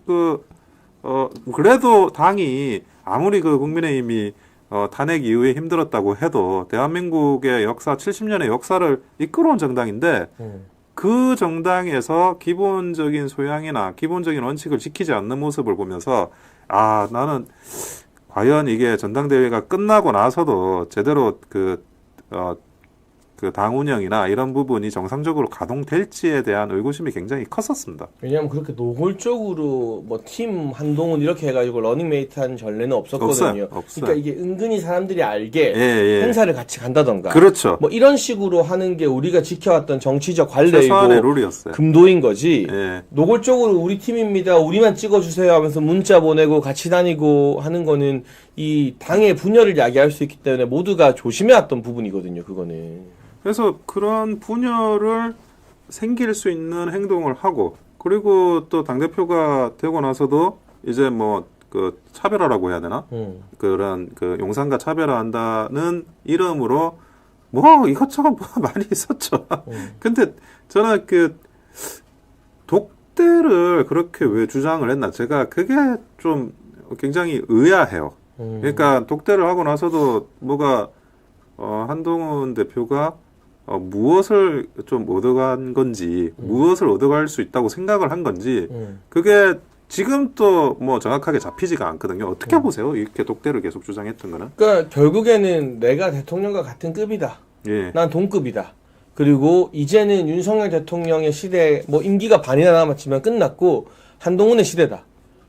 그래도 당이 아무리 그 국민의힘이 탄핵 이후에 힘들었다고 해도 대한민국의 역사 70년의 역사를 이끌어온 정당인데 그 정당에서 기본적인 소양이나 기본적인 원칙을 지키지 않는 모습을 보면서 나는 과연 이게 전당대회가 끝나고 나서도 제대로 그 그 당 운영이나 이런 부분이 정상적으로 가동될지에 대한 의구심이 굉장히 컸었습니다. 왜냐하면 그렇게 노골적으로 뭐 팀 한동훈 이렇게 해가지고 러닝메이트한 전례는 없었거든요. 없어요. 그러니까 이게 은근히 사람들이 알게 예. 행사를 같이 간다던가. 그렇죠. 뭐 이런 식으로 하는 게 우리가 지켜왔던 정치적 최소한의 관례이고 룰이었어요. 금도인 거지. 예. 노골적으로 우리 팀입니다. 우리만 찍어주세요 하면서 문자 보내고 같이 다니고 하는 거는 이 당의 분열을 야기할 수 있기 때문에 모두가 조심해왔던 부분이거든요. 그거는. 그래서 그런 분열을 생길 수 있는 행동을 하고 그리고 또 당대표가 되고 나서도 이제 뭐 그 차별화라고 해야 되나? 그런 그 용산과 차별화한다는 이름으로 뭐 이것저것 뭐 많이 있었죠. 근데 저는 그 독대를 그렇게 왜 주장을 했나? 제가 그게 좀 굉장히 의아해요. 그러니까 독대를 하고 나서도 뭐가 한동훈 대표가 무엇을 좀 얻어간 건지, 무엇을 얻어갈 수 있다고 생각을 한 건지, 그게 지금 또 뭐 정확하게 잡히지가 않거든요. 어떻게 보세요? 이렇게 독대를 계속 주장했던 거는? 그러니까 결국에는 내가 대통령과 같은 급이다. 예. 난 동급이다. 그리고 이제는 윤석열 대통령의 시대, 뭐 임기가 반이나 남았지만 끝났고 한동훈의 시대다.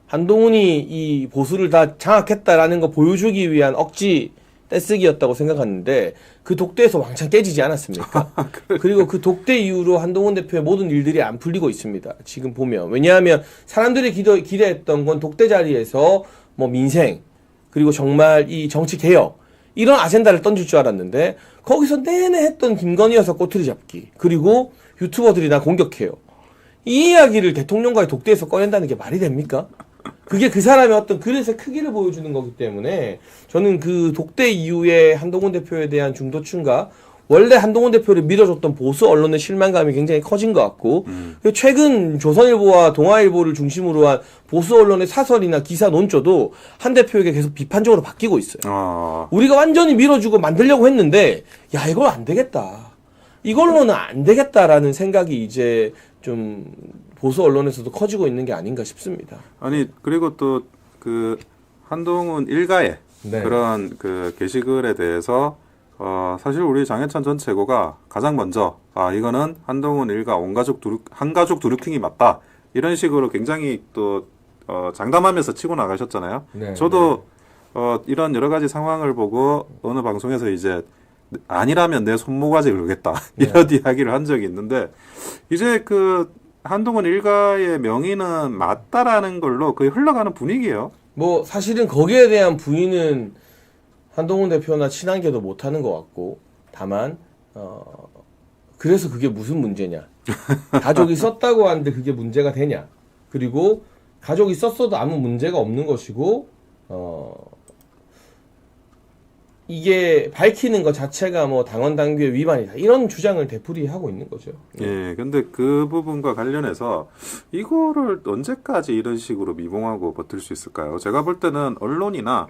한동훈이 이 보수를 다 장악했다라는 거 보여주기 위한 억지 떼쓰기였다고 생각하는데 그 독대에서 왕창 깨지지 않았습니까? 그리고 그 독대 이후로 한동훈 대표의 모든 일들이 안 풀리고 있습니다. 지금 보면. 왜냐하면 사람들이 기대했던 건 독대 자리에서 뭐 민생 그리고 정말 이 정치 개혁 이런 아젠다를 던질 줄 알았는데 거기서 내내 했던 김건희여서 꼬투리 잡기 그리고 유튜버들이 나 공격해요. 이 이야기를 대통령과의 독대에서 꺼낸다는 게 말이 됩니까? 그게 그 사람의 어떤 그릇의 크기를 보여주는 거기 때문에 저는 그 독대 이후에 한동훈 대표에 대한 중도층과 원래 한동훈 대표를 밀어줬던 보수 언론의 실망감이 굉장히 커진 것 같고 최근 조선일보와 동아일보를 중심으로 한 보수 언론의 사설이나 기사 논조도 한 대표에게 계속 비판적으로 바뀌고 있어요. 우리가 완전히 밀어주고 만들려고 했는데 야 이건 안 되겠다. 이걸로는 안 되겠다라는 생각이 이제 좀 보수 언론에서도 커지고 있는 게 아닌가 싶습니다. 아니 그리고 또 그 한동훈 일가의 네. 그런 그 게시글에 대해서 사실 우리 장해찬 전 최고가 가장 먼저 이거는 한동훈 일가 한가족 두루킹이 맞다 이런 식으로 굉장히 또 장담하면서 치고 나가셨잖아요. 네, 저도 이런 여러 가지 상황을 보고 어느 방송에서 이제 아니라면 내 손모가지 걸겠다 이런 이야기를 한 적이 있는데 이제 그 한동훈 일가의 명의는 맞다라는 걸로 거의 흘러가는 분위기예요. 뭐 사실은 거기에 대한 부인은 한동훈 대표나 친한게도 못하는 것 같고 다만 그래서 그게 무슨 문제냐 가족이 썼다고 하는데 그게 문제가 되냐 그리고 가족이 썼어도 아무 문제가 없는 것이고 이게 밝히는 것 자체가 뭐 당원 당규의 위반이다 이런 주장을 되풀이하고 있는 거죠. 예, 근데 그 부분과 관련해서 이거를 언제까지 이런 식으로 미봉하고 버틸 수 있을까요? 제가 볼 때는 언론이나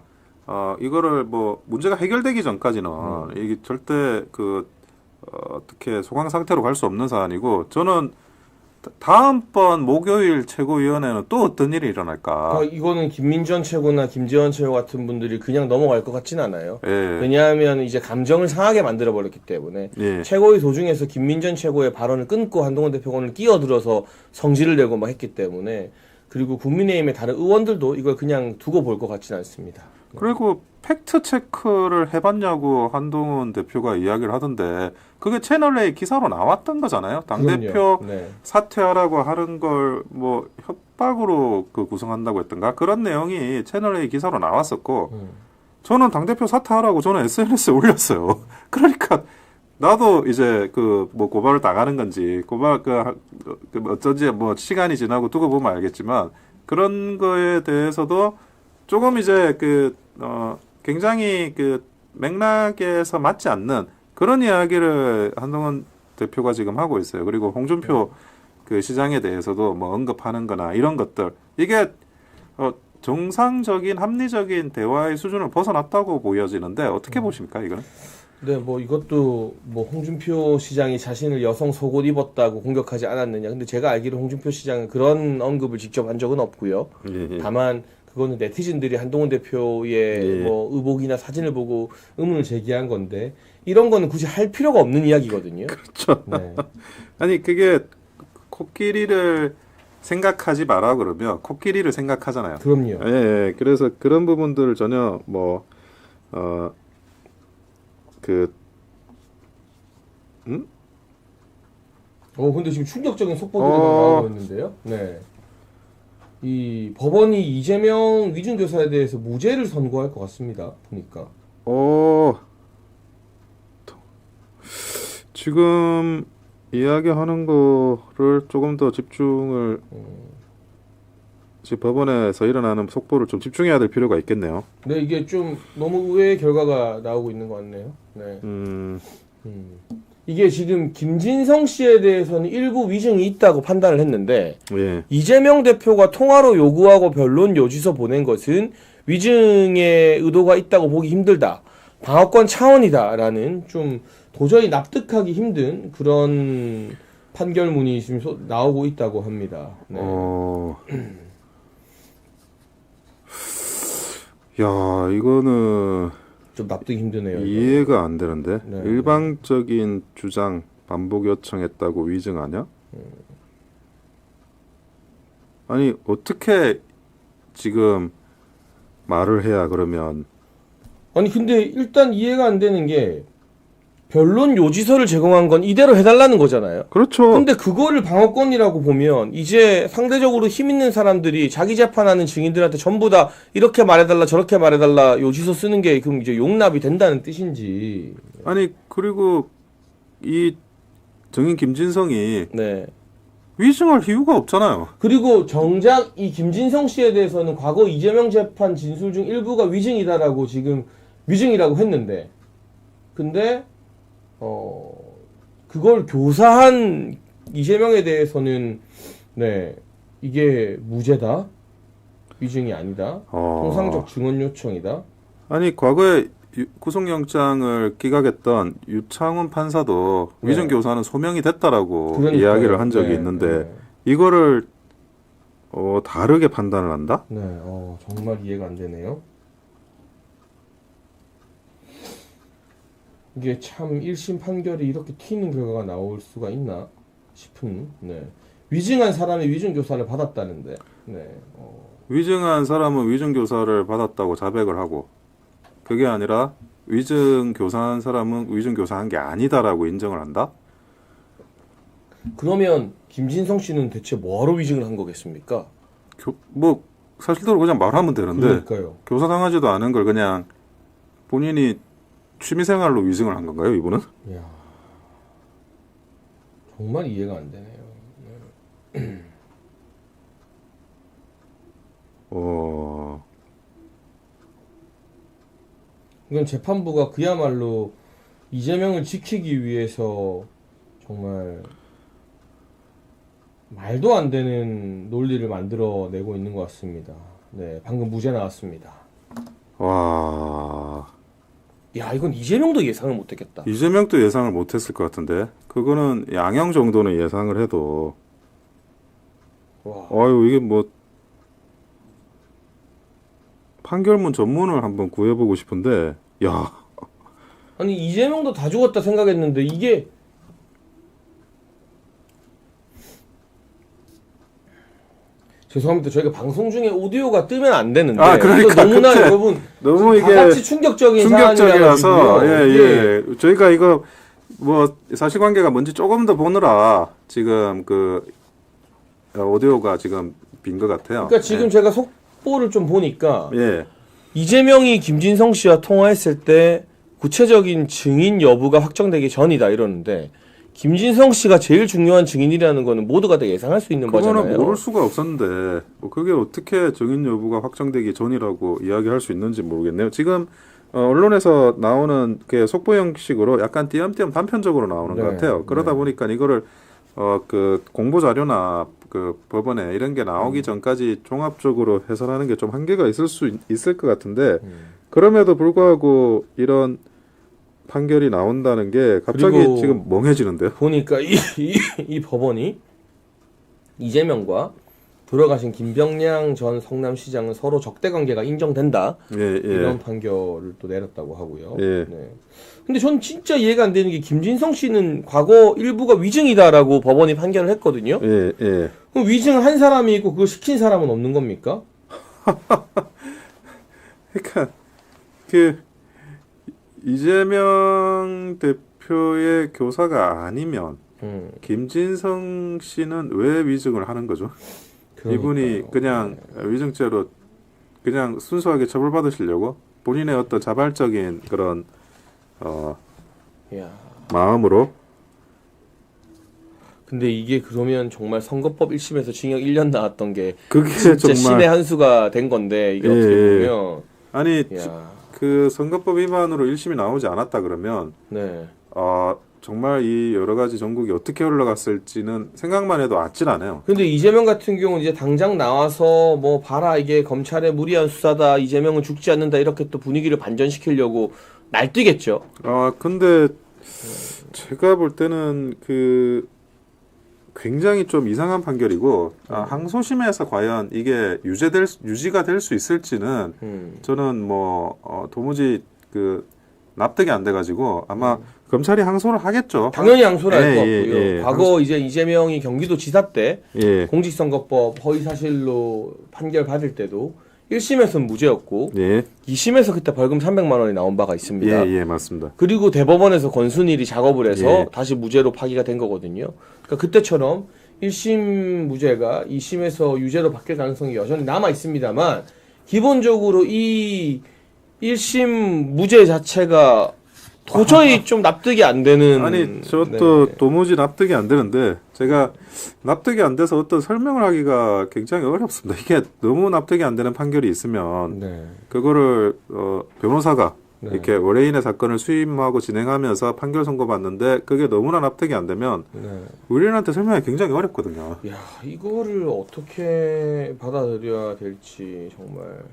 이거를 뭐 문제가 해결되기 전까지는 이게 절대 어떻게 소강 상태로 갈 수 없는 사안이고 저는 다음번 목요일 최고위원회는 또 어떤 일이 일어날까? 이거는 김민전 최고나 김재원 최고 같은 분들이 그냥 넘어갈 것 같진 않아요. 예. 왜냐하면 이제 감정을 상하게 만들어 버렸기 때문에 예. 최고위 도중에서 김민전 최고의 발언을 끊고 한동훈 대표가 오늘 끼어들어서 성질을 내고 막 했기 때문에 그리고 국민의힘의 다른 의원들도 이걸 그냥 두고 볼 것 같지는 않습니다. 그리고 팩트 체크를 해봤냐고 한동훈 대표가 이야기를 하던데 그게 채널A 기사로 나왔던 거잖아요. 당대표 네. 사퇴하라고 하는 걸 뭐 협박으로 구성한다고 했던가 그런 내용이 채널A 기사로 나왔었고 저는 당대표 사퇴하라고 저는 SNS에 올렸어요. 그러니까 나도 이제 뭐 고발을 당하는 건지 어쩐지 뭐 시간이 지나고 두고 보면 알겠지만 그런 거에 대해서도 조금 이제 굉장히 맥락에서 맞지 않는 그런 이야기를 한동훈 대표가 지금 하고 있어요. 그리고 홍준표 시장에 대해서도 뭐 언급하는 거나 이런 것들 이게 정상적인 합리적인 대화의 수준을 벗어났다고 보여지는데 어떻게 보십니까 이거는? 네, 뭐 이것도 뭐 홍준표 시장이 자신을 여성 속옷 입었다고 공격하지 않았느냐. 근데 제가 알기로 홍준표 시장은 그런 언급을 직접 한 적은 없고요. 예. 다만 그거는 네티즌들이 한동훈 대표의 예. 뭐 의혹이나 사진을 보고 의문을 제기한 건데 이런 거는 굳이 할 필요가 없는 이야기거든요. 그렇죠. 네. 아니 그게 코끼리를 생각하지 마라 그러면 코끼리를 생각하잖아요. 그럼요. 예, 예. 그래서 그런 부분들을 전혀 그 근데 지금 충격적인 속보들이 나오고 있는데요. 네. 이 법원이 이재명 위증교사에 대해서 무죄를 선고할 것 같습니다. 보니까. 지금 이야기하는 거를 조금 더 집중을 지금 법원에서 일어나는 속보를 좀 집중해야 될 필요가 있겠네요. 네, 이게 좀 너무 의외의 결과가 나오고 있는 것 같네요. 네. 이게 지금 김진성 씨에 대해서는 일부 위증이 있다고 판단을 했는데 예. 이재명 대표가 통화로 요구하고 변론 요지서 보낸 것은 위증의 의도가 있다고 보기 힘들다. 방어권 차원이다라는 좀 도저히 납득하기 힘든 그런 판결문이 지금 나오고 있다고 합니다. 네. 야, 이거는 좀 납득이 힘드네요. 이해가 안 되는데. 네. 일방적인 주장 반복 요청했다고 위증하냐? 아니, 어떻게 지금 말을 해야 그러면 아니 근데 일단 이해가 안 되는 게 변론 요지서를 제공한 건 이대로 해달라는 거잖아요. 그렇죠. 근데 그거를 방어권이라고 보면 이제 상대적으로 힘 있는 사람들이 자기 재판하는 증인들한테 전부 다 이렇게 말해달라 저렇게 말해달라 요지서 쓰는 게 그럼 이제 용납이 된다는 뜻인지. 아니, 그리고 이 증인 김진성이 네. 위증할 이유가 없잖아요. 그리고 정작 이 김진성 씨에 대해서는 과거 이재명 재판 진술 중 일부가 위증이다라고 지금 위증이라고 했는데 근데 그걸 교사한 이재명에 대해서는 네 이게 무죄다 위증이 아니다 통상적 증언 요청이다. 아니 과거에 구속영장을 기각했던 유창훈 판사도 네. 위증 교사는 소명이 됐다라고 그러니까요. 이야기를 한 적이 네, 있는데 네. 이거를 다르게 판단을 한다? 네, 정말 이해가 안 되네요. 이게 참 1심 판결이 이렇게 튀는 결과가 나올 수가 있나 싶은. 네. 위증한 사람이 위증 교사를 받았다는데. 네. 위증한 사람은 위증 교사를 받았다고 자백을 하고 그게 아니라 위증 교사한 사람은 위증 교사한 게 아니다라고 인정을 한다? 그러면 김진성 씨는 대체 뭐하러 위증을 한 거겠습니까? 뭐 사실대로 그냥 말하면 되는데 그러니까요. 교사 당하지도 않은 걸 그냥 본인이 취미생활로 위증을 한 건가요, 이분은? 이야, 정말 이해가 안 되네요. 네. 이건 재판부가 그야말로 이재명을 지키기 위해서 정말 말도 안 되는 논리를 만들어내고 있는 것 같습니다. 네, 방금 무죄 나왔습니다. 와, 야, 이건 이재명도 예상을 못했겠다. 이재명도 예상을 못했을 것 같은데 그거는 양형 정도는 예상을 해도 와, 아유 이게 뭐 판결문 전문을 한번 구해보고 싶은데 야 아니 이재명도 다 죽었다 생각했는데 이게 죄송합니다. 저희가 방송 중에 오디오가 뜨면 안 되는데 그러니까 이거 너무나 그때 여러분 너무 다 이게 같이 충격적인 충격적이라서 사안이라서 예. 저희가 이거 뭐 사실관계가 뭔지 조금 더 보느라 지금 그 오디오가 지금 빈 것 같아요. 그러니까 지금 제가 속보를 좀 보니까 예. 이재명이 김진성 씨와 통화했을 때 구체적인 증인 여부가 확정되기 전이다 이러는데 김진성 씨가 제일 중요한 증인이라는 거는 모두가 다 예상할 수 있는 그거는 거잖아요. 모를 수가 없었는데 뭐 그게 어떻게 증인 여부가 확정되기 전이라고 이야기할 수 있는지 모르겠네요. 지금 언론에서 나오는 그 속보 형식으로 약간 띄엄띄엄 단편적으로 나오는 네, 것 같아요. 그러다 네. 보니까 이거를 그 공보 자료나 그 법원에 이런 게 나오기 전까지 종합적으로 해설하는 게 좀 한계가 있을 수 있을 것 같은데 그럼에도 불구하고 이런 판결이 나온다는 게 갑자기 그리고 지금 멍해지는데요. 보니까 이 법원이 이재명과 돌아가신 김병량 전 성남시장은 서로 적대 관계가 인정된다. 예, 이런 예. 판결을 또 내렸다고 하고요. 예. 네. 근데 전 진짜 이해가 안 되는 게 김진성 씨는 과거 일부가 위증이다라고 법원이 판결을 했거든요. 예, 예. 그럼 위증한 사람이 있고 그걸 시킨 사람은 없는 겁니까? 그러니까 그 이재명 대표의 교사가 아니면 김진성 씨는 왜 위증을 하는 거죠? 이분이 그냥 위증죄로 그냥 순수하게 처벌받으시려고 본인의 어떤 자발적인 그런 야. 마음으로. 근데 이게 그러면 정말 선거법 1심에서 징역 1년 나왔던 게 그게 진짜 정말 신의 한 수가 된 건데 이게 예, 어떻게 보면 아니 야. 그 선거법 위반으로 1심이 나오지 않았다 그러면 네. 정말 이 여러 가지 전국이 어떻게 흘러갔을지는 생각만 해도 아찔하네요. 근데 이재명 같은 경우는 이제 당장 나와서 뭐 봐라 이게 검찰의 무리한 수사다 이재명은 죽지 않는다 이렇게 또 분위기를 반전시키려고 날뛰겠죠. 근데 제가 볼 때는 그 굉장히 좀 이상한 판결이고 항소심에서 과연 이게 유지가 될 수 있을지는 저는 뭐 도무지 그 납득이 안 돼가지고 아마 검찰이 항소를 하겠죠. 당연히 항소를 할 예, 것 같고요. 예, 예. 과거 이제 이재명이 경기도지사 때 예, 공직선거법 허위사실로 판결 받을 때도 1심에서는 무죄였고 예, 2심에서 그때 벌금 300만 원이 나온 바가 있습니다. 예, 예, 맞습니다. 그리고 대법원에서 권순일이 작업을 해서 예. 다시 무죄로 파기가 된 거거든요. 그러니까 그때처럼 1심 무죄가 2심에서 유죄로 바뀔 가능성이 여전히 남아 있습니다만 기본적으로 이 1심 무죄 자체가 도저히 좀 납득이 안 되는. 아니 저도 네. 도무지 납득이 안 되는데 제가 납득이 안 돼서 어떤 설명을 하기가 굉장히 어렵습니다. 이게 너무 납득이 안 되는 판결이 있으면 네. 그거를 변호사가 네. 이렇게 의뢰인의 사건을 수임하고 진행하면서 판결 선고받는데 그게 너무나 납득이 안 되면 네. 의뢰인한테 설명하기 굉장히 어렵거든요. 야, 이거를 어떻게 받아들여야 될지 정말.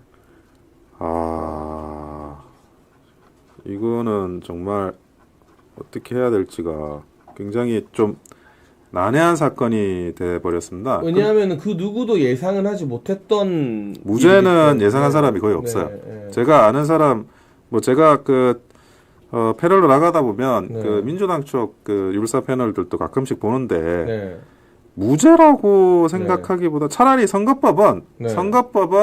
이거는 정말 어떻게 해야 될지가 굉장히 좀 난해한 사건이 돼 버렸습니다. 왜냐하면 그 누구도 예상은 하지 못했던 무죄는 일이기 때문에. 예상한 사람이 거의 없어요. 네, 네. 제가 아는 사람, 뭐 제가 그 패널로 나가다 보면 네. 그 민주당 쪽 그 율사 패널들도 가끔씩 보는데 네. 무죄라고 생각하기보다 차라리 선거법은 네.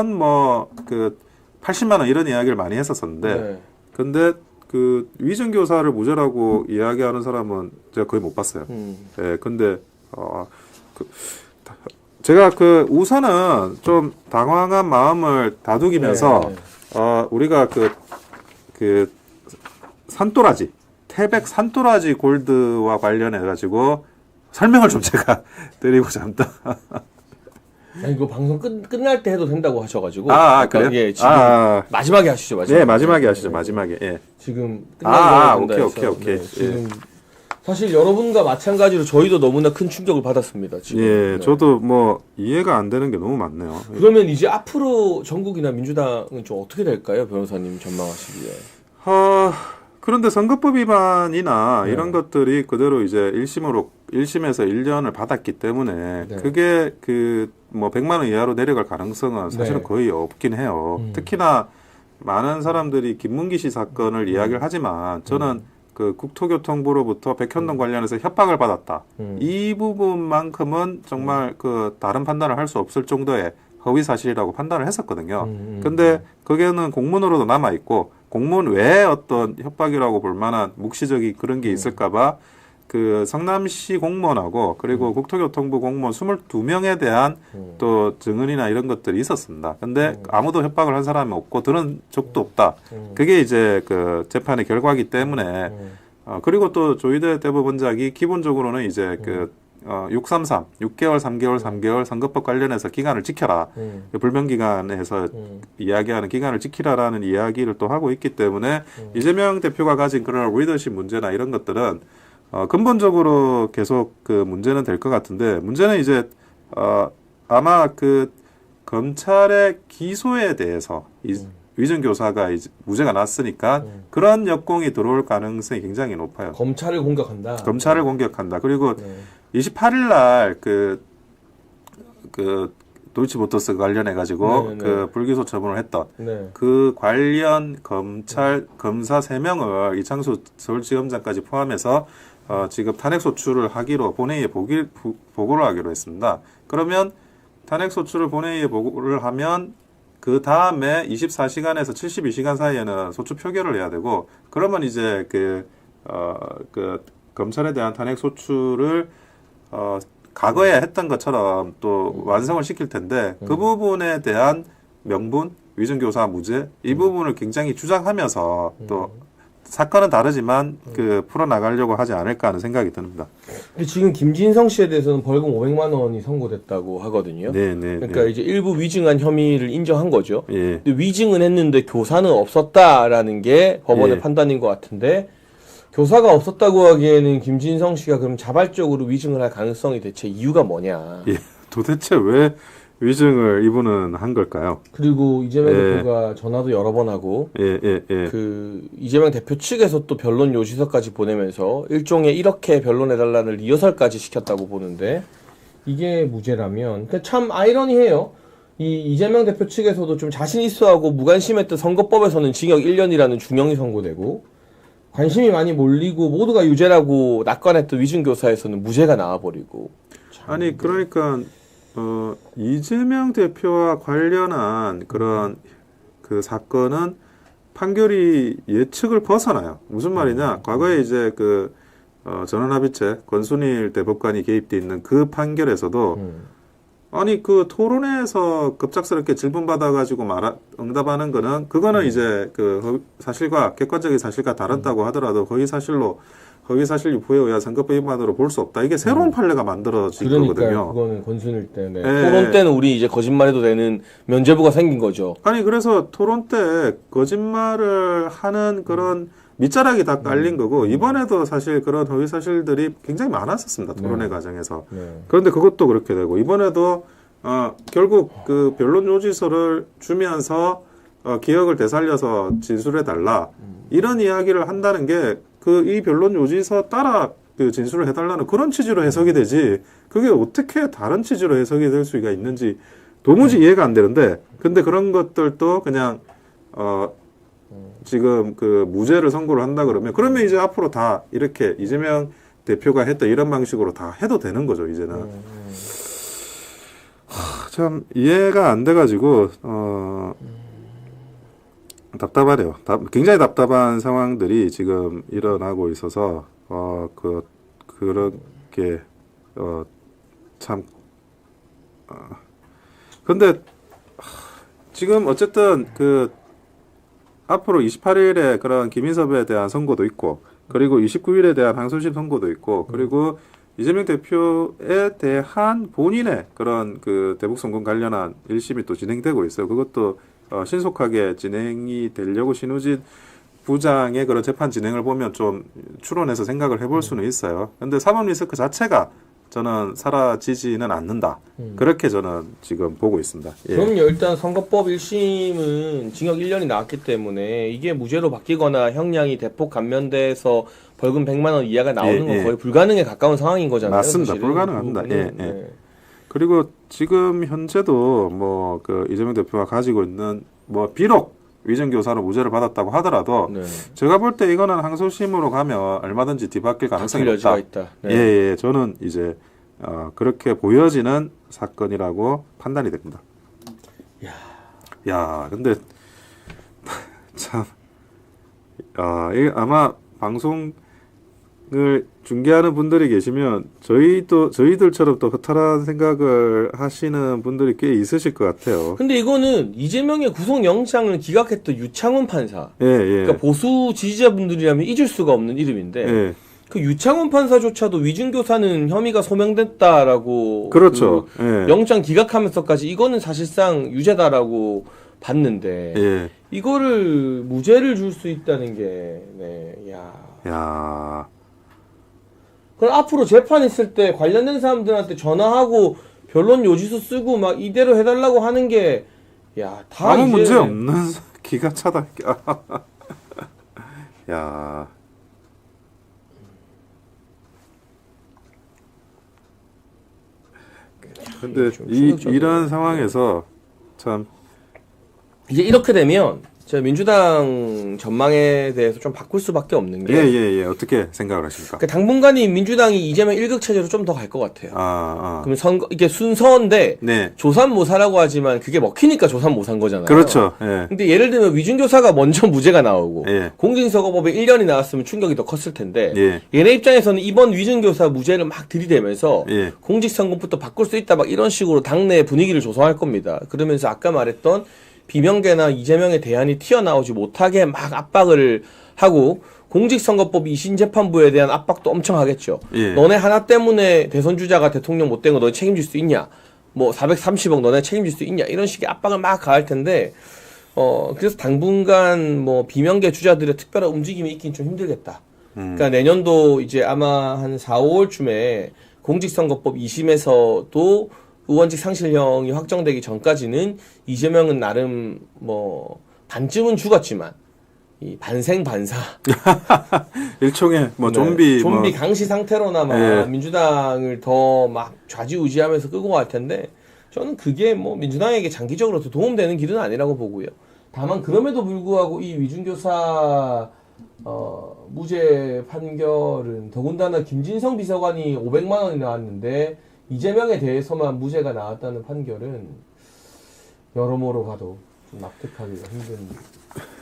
뭐 그 80만 원 이런 이야기를 많이 했었었는데 네. 근데 그 위증 교사를 무죄라고 이야기하는 사람은 제가 거의 못 봤어요. 예, 근데 제가 그 우선은 좀 당황한 마음을 다독이면서 네, 네. 우리가 그 산토라지 태백 산토라지 골드와 관련해 가지고 설명을 좀 제가 드리고자 합니다. 아니, 이거 방송 끝날 때 해도 된다고 하셔가지고. 그래요? 예, 지금 마지막에 하시죠, 마지막에. 네, 마지막에 하시죠. 마지막에. 예. 지금 끝나고 된다 해서. 오케이. 네, 지금 사실 여러분과 마찬가지로 저희도 너무나 큰 충격을 받았습니다. 지금. 예, 네. 저도 뭐 이해가 안 되는 게 너무 많네요. 그러면 이제 앞으로 전국이나 민주당은 좀 어떻게 될까요, 변호사님 전망하시기에? 그런데 선거법 위반이나 네. 이런 것들이 그대로 이제 1심에서 1년을 받았기 때문에 네. 그게 그 뭐 100만 원 이하로 내려갈 가능성은 사실은 네. 거의 없긴 해요. 특히나 많은 사람들이 김문기 씨 사건을 이야기를 하지만 저는 그 국토교통부로부터 백현동 관련해서 협박을 받았다. 이 부분만큼은 정말 그 다른 판단을 할 수 없을 정도의 허위 사실이라고 판단을 했었거든요. 근데 거기에는 공문으로도 남아 있고 공문 외에 어떤 협박이라고 볼 만한 묵시적인 그런 게 있을까봐 그 성남시 공무원하고 그리고 국토교통부 공무원 22명에 대한 또 증언이나 이런 것들이 있었습니다. 근데 아무도 협박을 한 사람이 없고 들은 적도 없다. 그게 이제 그 재판의 결과이기 때문에 그리고 또 조희대 대법원장이 기본적으로는 이제 그 633, 6개월, 3개월 선거법 관련해서 기간을 지켜라. 불명 기간에서 이야기하는 기간을 지키라라는 이야기를 또 하고 있기 때문에 이재명 대표가 가진 그런 리더십 문제나 이런 것들은 근본적으로 계속 그 문제는 될 것 같은데 문제는 이제 아마 그 검찰의 기소에 대해서 위증 교사가 이제 무죄가 났으니까 그런 역공이 들어올 가능성이 굉장히 높아요. 검찰을 공격한다. 검찰을 공격한다. 그리고 네. 28일 날 그 도이치모터스 관련해 가지고 네네네. 그 불기소 처분을 했던 네. 그 관련 검사 3명을 이창수 서울지검장까지 포함해서 지금 탄핵 소추를 하기로 본회의에 보고를 하기로 했습니다. 그러면 탄핵 소추를 본회의에 보고를 하면 그 다음에 24시간에서 72시간 사이에는 소추 표결을 해야 되고, 그러면 이제 그 검찰에 대한 탄핵 소추를 과거에 했던 것처럼 또 완성을 시킬 텐데, 그 부분에 대한 명분, 위증교사 무죄 이 부분을 굉장히 주장하면서 또 사건은 다르지만 그 풀어나가려고 하지 않을까 하는 생각이 듭니다. 근데 지금 김진성 씨에 대해서는 벌금 500만 원이 선고됐다고 하거든요. 네네. 그러니까 이제 일부 위증한 혐의를 인정한 거죠. 예. 근데 위증은 했는데 교사는 없었다라는 게 법원의 예. 판단인 것 같은데, 교사가 없었다고 하기에는 김진성 씨가 그럼 자발적으로 위증을 할 가능성이 대체 이유가 뭐냐. 예. 도대체 왜 위증을 이분은 한 걸까요? 그리고 이재명 예. 대표가 전화도 여러 번 하고 예. 그 이재명 대표 측에서 또 변론 요지서까지 보내면서 일종의 이렇게 변론해달라는 리허설까지 시켰다고 보는데, 이게 무죄라면 그러니까 참 아이러니해요. 이재명 대표 측에서도 좀 자신 있어하고 무관심했던 선거법에서는 징역 1년이라는 중형이 선고되고, 관심이 많이 몰리고 모두가 유죄라고 낙관했던 위증교사에서는 무죄가 나와버리고. 아니 그러니까 이재명 대표와 관련한 그런 그 사건은 판결이 예측을 벗어나요. 무슨 말이냐? 과거에 이제 그 전원합의체 권순일 대법관이 개입돼 있는 그 판결에서도 아니 그 토론회에서 급작스럽게 질문 받아가지고 응답하는 거는 그거는 이제 그 사실과 객관적인 사실과 다르다고 하더라도 허위 사실 유포에 의한 선거법 위반으로 볼 수 없다. 이게 새로운 판례가 만들어진 그러니까 거거든요. 그거는 권순일 때문에 예. 토론 때는 우리 이제 거짓말해도 되는 면죄부가 생긴 거죠. 아니 그래서 토론 때 거짓말을 하는 그런 밑자락이 다 깔린 거고, 이번에도 사실 그런 허위 사실들이 굉장히 많았었습니다. 토론회 과정에서. 네. 그런데 그것도 그렇게 되고, 이번에도 결국 그 변론 요지서를 주면서 기억을 되살려서 진술해 달라 이런 이야기를 한다는 게 그 이 변론 요지서 따라 그 진술을 해달라는 그런 취지로 해석이 되지, 그게 어떻게 다른 취지로 해석이 될 수가 있는지 도무지 이해가 안 되는데, 근데 그런 것들도 그냥 지금 그 무죄를 선고를 한다 그러면 이제 앞으로 다 이렇게 이재명 대표가 했던 이런 방식으로 다 해도 되는 거죠, 이제는. 참 이해가 안 돼가지고 답답하네요. 굉장히 답답한 상황들이 지금 일어나고 있어서 그렇게 참 근데 지금 어쨌든 그 앞으로 28일에 그런 김인섭에 대한 선고도 있고, 그리고 29일에 대한 항소심 선고도 있고, 그리고 이재명 대표에 대한 본인의 그런 그 대북송금 관련한 1심이 또 진행되고 있어요. 그것도 신속하게 진행이 되려고 신우진 부장의 그런 재판 진행을 보면 좀 추론해서 생각을 해볼 수는 있어요. 근데 사법 리스크 자체가 저는 사라지지는 않는다. 그렇게 저는 지금 보고 있습니다. 예. 그럼요. 일단 선거법 1심은 징역 1년이 나왔기 때문에 이게 무죄로 바뀌거나 형량이 대폭 감면돼서 벌금 100만 원 이하가 나오는 건 거의 불가능에 가까운 상황인 거잖아요. 맞습니다. 사실은. 불가능합니다. 그 부분은. 예. 그리고 지금 현재도 뭐 그 이재명 대표가 가지고 있는 뭐 비록 위증교사로 무죄를 받았다고 하더라도 네. 제가 볼 때 이거는 항소심으로 가면 얼마든지 뒤바뀔 가능성이 여지가 높다. 있다. 네. 예, 저는 이제 그렇게 보여지는 사건이라고 판단이 됩니다. 야, 근데 참, 이게 아마 방송을 중계하는 분들이 계시면 저희들처럼 또 허탈한 생각을 하시는 분들이 꽤 있으실 것 같아요. 근데 이거는 이재명의 구속영장을 기각했던 유창훈 판사. 예. 그러니까 보수 지지자분들이라면 잊을 수가 없는 이름인데 예. 그 유창훈 판사조차도 위증교사는 혐의가 소명됐다라고 그렇죠. 그 예. 영장 기각하면서까지 이거는 사실상 유죄다라고 봤는데 예. 이거를 무죄를 줄 수 있다는 게 야. 그럼 앞으로 재판 있을 때 관련된 사람들한테 전화하고 변론 요지서 쓰고 막 이대로 해달라고 하는 게 다 아무 이제 문제 없는 기가 차다. 야. 근데 좀 충격적이에요. 이런 상황에서 참 이제 이렇게 되면 저 민주당 전망에 대해서 좀 바꿀 수밖에 없는 게 예. 어떻게 생각을 하십니까? 그 당분간이 민주당이 이재명 1극 체제로 좀 더 갈 것 같아요. 그럼 선거 이게 순서인데 네. 조삼모사라고 하지만 그게 먹히니까 조삼모사인 거잖아요. 그렇죠. 예. 근데 예를 들면 위중교사가 먼저 무죄가 나오고 예. 공직선거법에 1년이 나왔으면 충격이 더 컸을 텐데 예. 얘네 입장에서는 이번 위중교사 무죄를 막 들이대면서 예. 공직선거부터 바꿀 수 있다 막 이런 식으로 당내 분위기를 조성할 겁니다. 그러면서 아까 말했던 비명계나 이재명의 대안이 튀어나오지 못하게 막 압박을 하고 공직선거법 2심 재판부에 대한 압박도 엄청 하겠죠. 예. 너네 하나 때문에 대선 주자가 대통령 못 된 거 너네 책임질 수 있냐? 뭐 430억 너네 책임질 수 있냐? 이런 식의 압박을 막 가할 텐데 그래서 당분간 뭐 비명계 주자들의 특별한 움직임이 있긴 좀 힘들겠다. 그러니까 내년도 이제 아마 한 4, 5월쯤에 공직선거법 2심에서도 의원직 상실형이 확정되기 전까지는 이재명은 나름 뭐 반쯤은 죽었지만 이 반생반사 일종의 뭐 네, 좀비 좀비 뭐 강시 상태로나마 예. 민주당을 더 막 좌지우지하면서 끌고 갈 텐데 저는 그게 뭐 민주당에게 장기적으로 더 도움되는 길은 아니라고 보고요. 다만 그럼에도 불구하고 이 위중교사 무죄 판결은 더군다나 김진성 비서관이 500만 원이 나왔는데 이재명에 대해서만 무죄가 나왔다는 판결은 여러모로 봐도 좀 납득하기가 힘든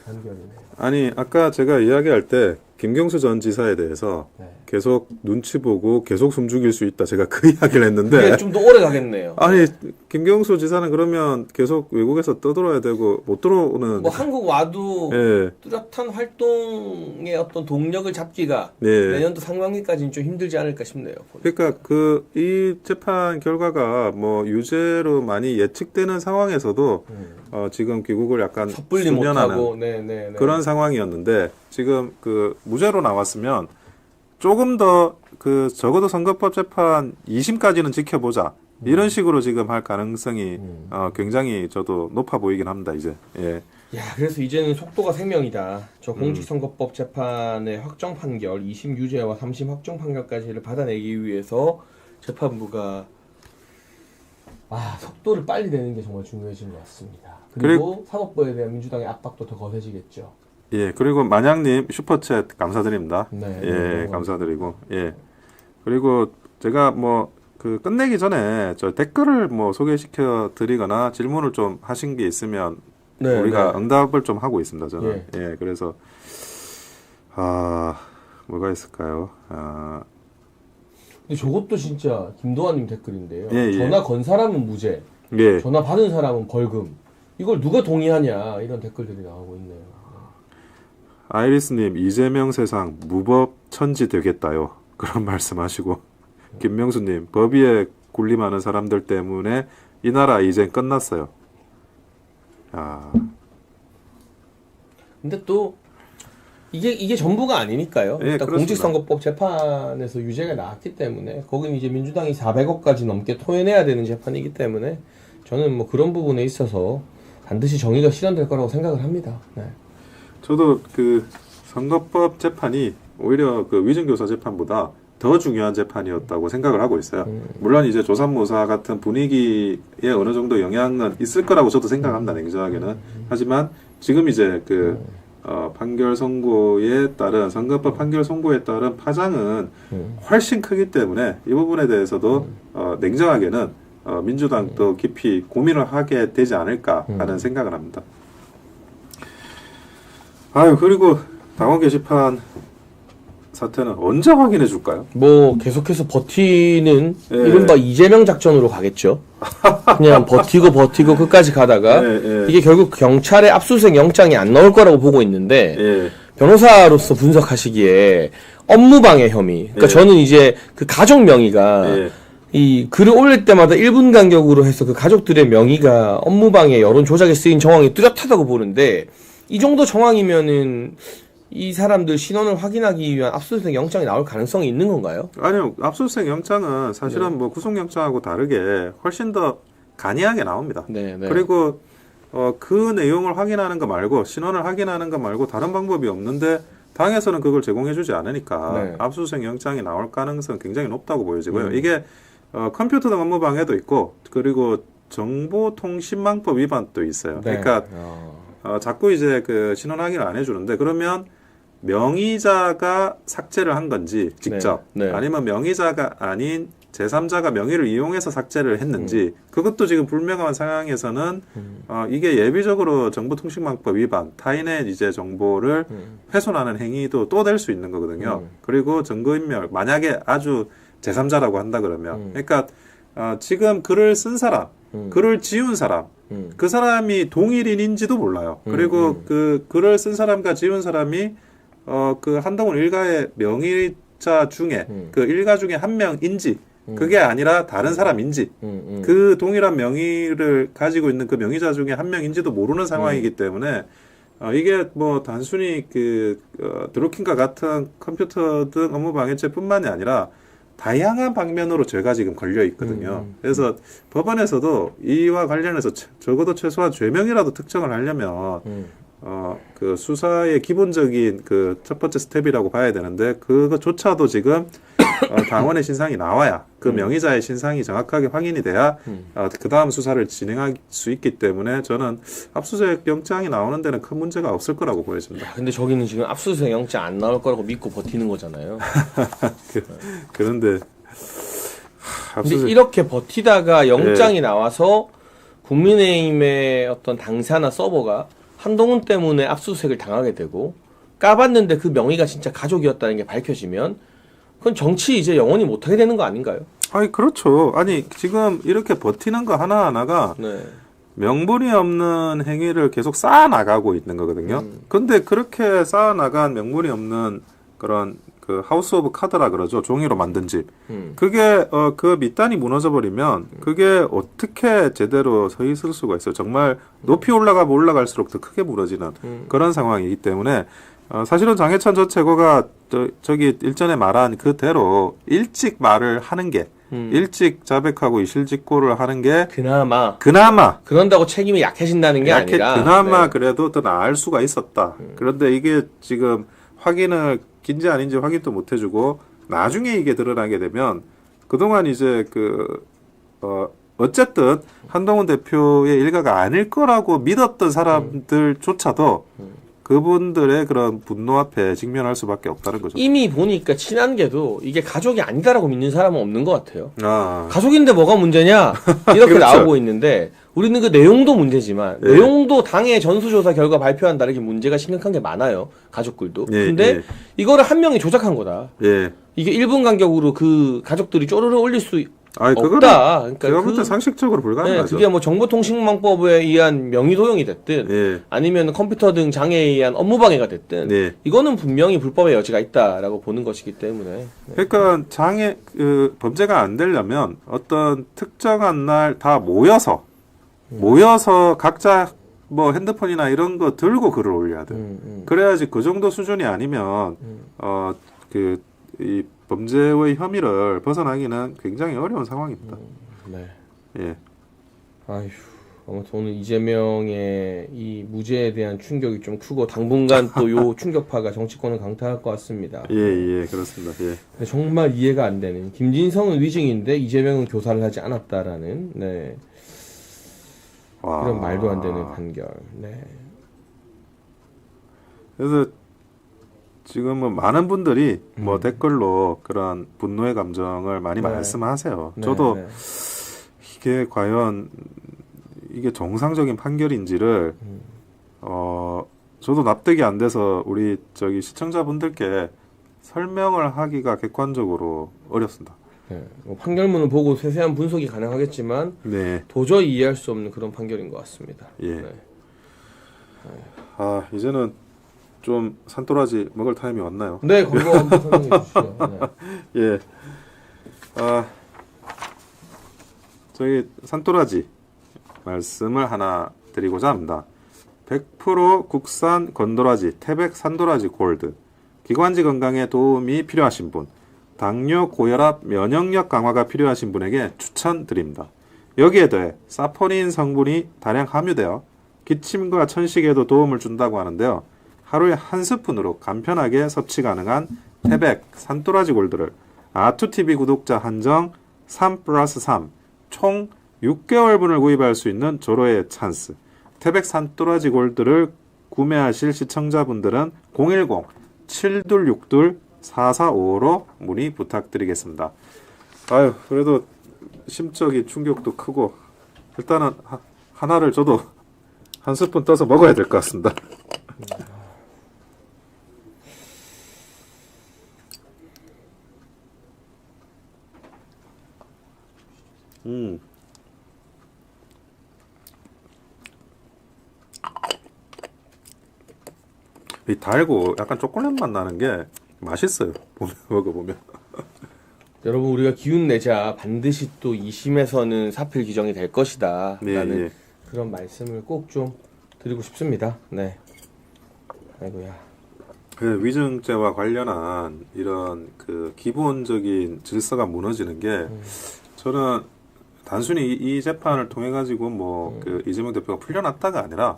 판결이네요. 아니 아까 제가 이야기할 때 김경수 전 지사에 대해서 네. 계속 눈치 보고 계속 숨죽일 수 있다 제가 그 이야기를 했는데 좀 더 오래 가겠네요. 아니 김경수 지사는 그러면 계속 외국에서 떠들어야 되고 못 들어오는 뭐 한국 와도 예. 뚜렷한 활동의 어떤 동력을 잡기가 네. 내년도 상반기까지는 좀 힘들지 않을까 싶네요. 그러니까 이 재판 결과가 뭐 유죄로 많이 예측되는 상황에서도 지금 귀국을 약간 섣불리 수면하는 못하고 네네 그런 상황이었는데 지금 그 무죄로 나왔으면 조금 더 그 적어도 선거법 재판 2심까지는 지켜보자 이런 식으로 지금 할 가능성이 굉장히 저도 높아 보이긴 합니다 이제. 예. 야, 그래서 이제는 속도가 생명이다. 저 공직선거법 재판의 확정 판결, 2심 유죄와 3심 확정 판결까지를 받아내기 위해서 재판부가 속도를 빨리 내는 게 정말 중요해진 것 같습니다. 그리고 사법부에 대한 민주당의 압박도 더 거세지겠죠. 예, 그리고 만양님 슈퍼챗 감사드립니다. 네, 예, 네, 감사드리고, 예. 그리고 제가 뭐, 끝내기 전에 저 댓글을 뭐 소개시켜 드리거나 질문을 좀 하신 게 있으면 네, 우리가 네. 응답을 좀 하고 있습니다, 저는. 예, 그래서, 뭐가 있을까요? 근데 저것도 진짜 김도환님 댓글인데요. 예, 예. 전화 건 사람은 무죄, 예. 전화 받은 사람은 벌금. 이걸 누가 동의하냐 이런 댓글들이 나오고 있네요. 아이리스님, 이재명 세상 무법 천지 되겠다요. 그런 말씀하시고, 김명수님, 법위에 군림하는 사람들 때문에 이 나라 이젠 끝났어요. 근데 또 이게 전부가 아니니까요. 예, 일단 그렇습니다. 공직선거법 재판에서 유죄가 나왔기 때문에 거기는 이제 민주당이 400억까지 넘게 토해내야 되는 재판이기 때문에 저는 뭐 그런 부분에 있어서 반드시 정의가 실현될 거라고 생각을 합니다. 네. 저도 그 선거법 재판이 오히려 그 위증교사 재판보다 더 중요한 재판이었다고 생각을 하고 있어요. 물론 이제 조삼모사 같은 분위기에 어느 정도 영향은 있을 거라고 저도 생각합니다. 냉정하게는. 하지만 지금 이제 그 판결 선고에 따른 선거법 판결 선고에 따른 파장은 훨씬 크기 때문에 이 부분에 대해서도 냉정하게는 민주당도 깊이 고민을 하게 되지 않을까 하는 생각을 합니다. 그리고 당원 게시판 사태는 언제 확인해 줄까요? 뭐 계속해서 버티는 예. 이른바 이재명 작전으로 가겠죠. 그냥 버티고 끝까지 가다가 이게 결국 경찰의 압수수색 영장이 안 나올 거라고 보고 있는데 변호사로서 분석하시기에 업무방해 혐의. 그러니까 저는 이제 그 가족 명의가 이 글을 올릴 때마다 1분 간격으로 해서 그 가족들의 명의가 업무방해 여론 조작에 쓰인 정황이 뚜렷하다고 보는데 이 정도 정황이면은 이 사람들 신원을 확인하기 위한 압수수색 영장이 나올 가능성이 있는 건가요? 아니요. 압수수색 영장은 사실은 뭐 구속영장하고 다르게 훨씬 더 간이하게 나옵니다. 그리고 그 내용을 확인하는 거 말고 신원을 확인하는 거 말고 다른 방법이 없는데 당에서는 그걸 제공해주지 않으니까 압수수색 영장이 나올 가능성은 굉장히 높다고 보여지고요. 이게 컴퓨터 등 업무 방해도 있고 그리고 정보통신망법 위반도 있어요. 네. 그러니까 자꾸 이제 그 신원 확인을 안 해주는데 그러면 명의자가 삭제를 한 건지 직접 네. 네. 아니면 명의자가 아닌 제3자가 명의를 이용해서 삭제를 했는지 그것도 지금 불명확한 상황에서는 이게 예비적으로 정보통신망법 위반 타인의 이제 정보를 훼손하는 행위도 또 될 수 있는 거거든요. 그리고 증거인멸 만약에 아주 제3자라고 한다 그러면 그러니까 지금 글을 쓴 사람 글을 지운 사람 그 사람이 동일인인지도 몰라요. 그리고 그 글을 쓴 사람과 지운 사람이 그 한동훈 일가의 명의자 중에 그 일가 중에 한 명인지 그게 아니라 다른 사람인지 그 동일한 명의를 가지고 있는 그 명의자 중에 한 명인지도 모르는 상황이기 때문에 이게 뭐 단순히 그 드루킹과 같은 컴퓨터 등 업무 방해죄뿐만이 아니라 다양한 방면으로 죄가 지금 걸려 있거든요. 그래서 법원에서도 이와 관련해서 적어도 최소한 죄명이라도 특정을 하려면 그 수사의 기본적인 그 첫 번째 스텝이라고 봐야 되는데 그것조차도 지금 당원의 신상이 나와야 그 명의자의 신상이 정확하게 확인이 돼야 그 다음 수사를 진행할 수 있기 때문에 저는 압수수색 영장이 나오는 데는 큰 문제가 없을 거라고 보여집니다. 근데 저기는 지금 압수수색 영장 안 나올 거라고 믿고 버티는 거잖아요. 그런데 근데 이렇게 버티다가 영장이 나와서 국민의힘의 어떤 당사나 서버가 한동훈 때문에 압수수색을 당하게 되고 까봤는데 그 명의가 진짜 가족이었다는 게 밝혀지면 그건 정치 이제 영원히 못하게 되는 거 아닌가요? 아니 그렇죠. 아니 지금 이렇게 버티는 거 하나하나가 네. 명분이 없는 행위를 계속 쌓아나가고 있는 거거든요. 근데 그렇게 쌓아나간 명분이 없는 그런 그 하우스 오브 카드라 그러죠. 종이로 만든 집. 그게 그 밑단이 무너져 버리면 그게 어떻게 제대로 서 있을 수가 있어요. 정말 높이 올라가면 올라갈수록 더 크게 무너지는 그런 상황이기 때문에 사실은 장해찬 전 최고가 저기 일전에 말한 그대로 일찍 말을 하는 게 일찍 자백하고 이실직고를 하는 게 그나마 그런다고 책임이 약해진다는 게 아니라 그나마 네. 그래도 더 나을 수가 있었다. 그런데 이게 지금 확인을 긴지 아닌지 확인도 못 해주고 나중에 이게 드러나게 되면 그동안 이제 어쨌든 한동훈 대표의 일가가 아닐 거라고 믿었던 사람들조차도 그분들의 그런 분노 앞에 직면할 수밖에 없다는 거죠. 이미 보니까 친한게도 이게 가족이 아니다라고 믿는 사람은 없는 것 같아요. 아. 가족인데 뭐가 문제냐 이렇게 그렇죠. 나오고 있는데 우리는 그 내용도 문제지만 예. 내용도 당의 전수조사 결과 발표한 다르게 문제가 심각한 게 많아요. 가족들도. 예, 근데 예. 이거를 한 명이 조작한 거다. 예. 이게 1분 간격으로 그 가족들이 쪼르르 올릴 수 아니, 없다. 그러니까 제가 볼 때 상식적으로 네, 불가능하죠. 그게 뭐 정보통신망법에 의한 명의 도용이 됐든 예. 아니면 컴퓨터 등 장애에 의한 업무방해가 됐든 네. 이거는 분명히 불법의 여지가 있다라고 보는 것이기 때문에 그러니까 범죄가 안 되려면 어떤 특정한 날 다 모여서 각자 뭐 핸드폰이나 이런 거 들고 글을 올려야 돼. 그래야지 그 정도 수준이 아니면 이 범죄의 혐의를 벗어나기는 굉장히 어려운 상황입니다. 네. 예. 아휴, 아무튼 오늘 이재명의 이 무죄에 대한 충격이 좀 크고 당분간 또 요 충격파가 정치권을 강타할 것 같습니다. 예, 그렇습니다. 예. 근데 정말 이해가 안 되는 김진성은 위증인데 이재명은 교사를 하지 않았다라는 네. 와. 그런 말도 안 되는 판결. 네. 그래서 지금은 많은 분들이 뭐 댓글로 그런 분노의 감정을 많이 네. 말씀하세요. 네, 저도 네. 이게 과연 이게 정상적인 판결인지를 저도 납득이 안 돼서 우리 저기 시청자분들께 설명을 하기가 객관적으로 어렵습니다. 네. 뭐 판결문을 보고 세세한 분석이 가능하겠지만 네. 도저히 이해할 수 없는 그런 판결인 것 같습니다. 예. 네. 아, 이제는 좀 산토라지 먹을 타임이 왔나요? 네, 광고 한번 설명해 주시죠. 네. 예. 저희 산토라지 말씀을 하나 드리고자 합니다. 100% 국산 건도라지, 태백 산도라지 골드. 기관지 건강에 도움이 필요하신 분, 당뇨, 고혈압, 면역력 강화가 필요하신 분에게 추천드립니다. 여기에 더해 사포닌 성분이 다량 함유되어 기침과 천식에도 도움을 준다고 하는데요. 하루에 한 스푼으로 간편하게 섭취 가능한 태백 산도라지 골드를 아투TV 구독자 한정 3+3 총 6개월분을 구입할 수 있는 조로의 찬스. 태백 산또라지 골드를 구매하실 시청자분들은 010-726-4455로 문의 부탁드리겠습니다. 아유, 그래도 심적인 충격도 크고 일단은 하나를 저도 한 스푼 떠서 먹어야 될 것 같습니다. 이 달고 약간 초콜릿 맛 나는 게 맛있어요. 먹어보면. 여러분 우리가 기운 내자 반드시 또 2심에서는 사필 규정이 될 것이다 라는 예. 그런 말씀을 꼭 좀 드리고 싶습니다. 네. 아이고야. 그 위증죄와 관련한 이런 그 기본적인 질서가 무너지는 게 저는 단순히 이 재판을 통해 가지고 뭐 그 이재명 대표가 풀려났다가 아니라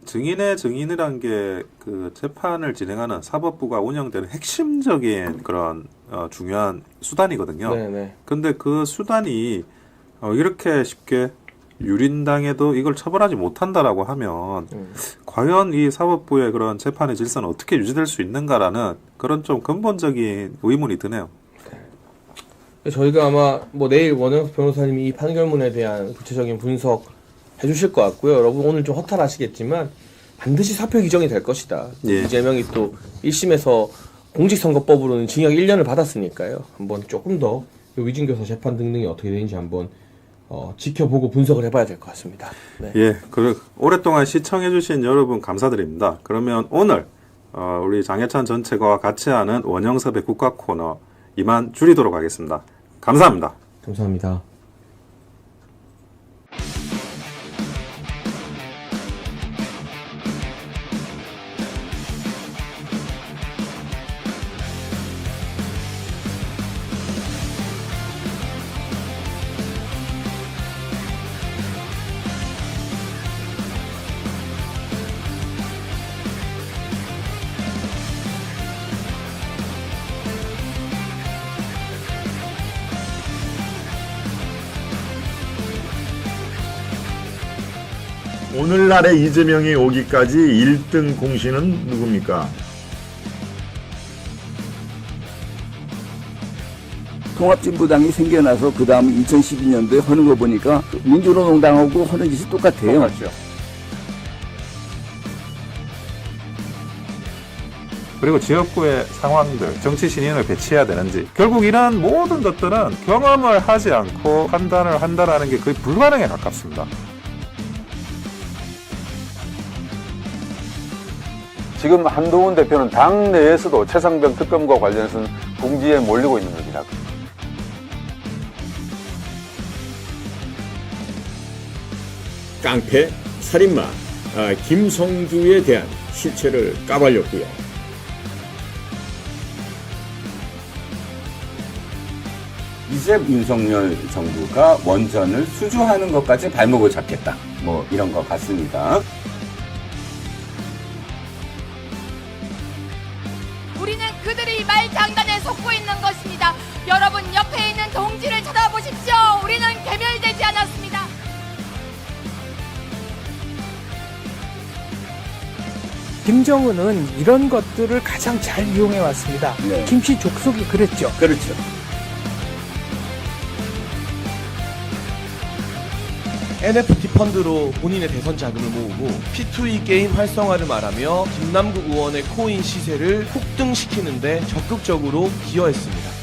증인의 증인이란 게 그 재판을 진행하는 사법부가 운영되는 핵심적인 그런 중요한 수단이거든요. 네네. 근데 그 수단이 이렇게 쉽게 유린당해도 이걸 처벌하지 못한다라고 하면 과연 이 사법부의 그런 재판의 질서는 어떻게 유지될 수 있는가라는 그런 좀 근본적인 의문이 드네요. 저희가 아마 뭐 내일 원영석 변호사님이 이 판결문에 대한 구체적인 분석 해주실 것 같고요. 여러분 오늘 좀 허탈하시겠지만 반드시 사표 규정이 될 것이다. 예. 이재명이 또 1심에서 공직선거법으로는 징역 1년을 받았으니까요. 한번 조금 더 위증교사 재판 등등이 어떻게 되는지 한번 지켜보고 분석을 해봐야 될 것 같습니다. 네. 예, 오랫동안 시청해주신 여러분 감사드립니다. 그러면 오늘 우리 장혜찬 전체가와 같이 하는 원영섭의 국가 코너 이만 줄이도록 하겠습니다. 감사합니다. 감사합니다. 오늘날의 이재명이 오기까지 1등 공신은 누굽니까? 통합진보당이 생겨나서 그 다음 2012년도에 하는 거 보니까 민주노동당하고 하는 짓이 똑같아요. 맞죠. 그리고 지역구의 상황들, 정치 신인을 배치해야 되는지 결국 이런 모든 것들은 경험을 하지 않고 판단을 한다라는 게 거의 불가능에 가깝습니다. 지금 한동훈 대표는 당 내에서도 최상병 특검과 관련해서는 궁지에 몰리고 있는 겁니다. 깡패, 살인마, 김성주에 대한 실체를 까발렸고요. 이제 윤석열 정부가 원전을 수주하는 것까지 발목을 잡겠다. 뭐 이런 것 같습니다. 우리는 그들의 말장난에 속고 있는 것입니다. 여러분 옆에 있는 동지를 쳐다보십시오. 우리는 개멸되지 않았습니다. 김정은은 이런 것들을 가장 잘 이용해 왔습니다. 네. 김씨 족속이 그랬죠. 그렇죠. NFT 펀드로 본인의 대선 자금을 모으고 P2E 게임 활성화를 말하며 김남국 의원의 코인 시세를 폭등시키는데 적극적으로 기여했습니다.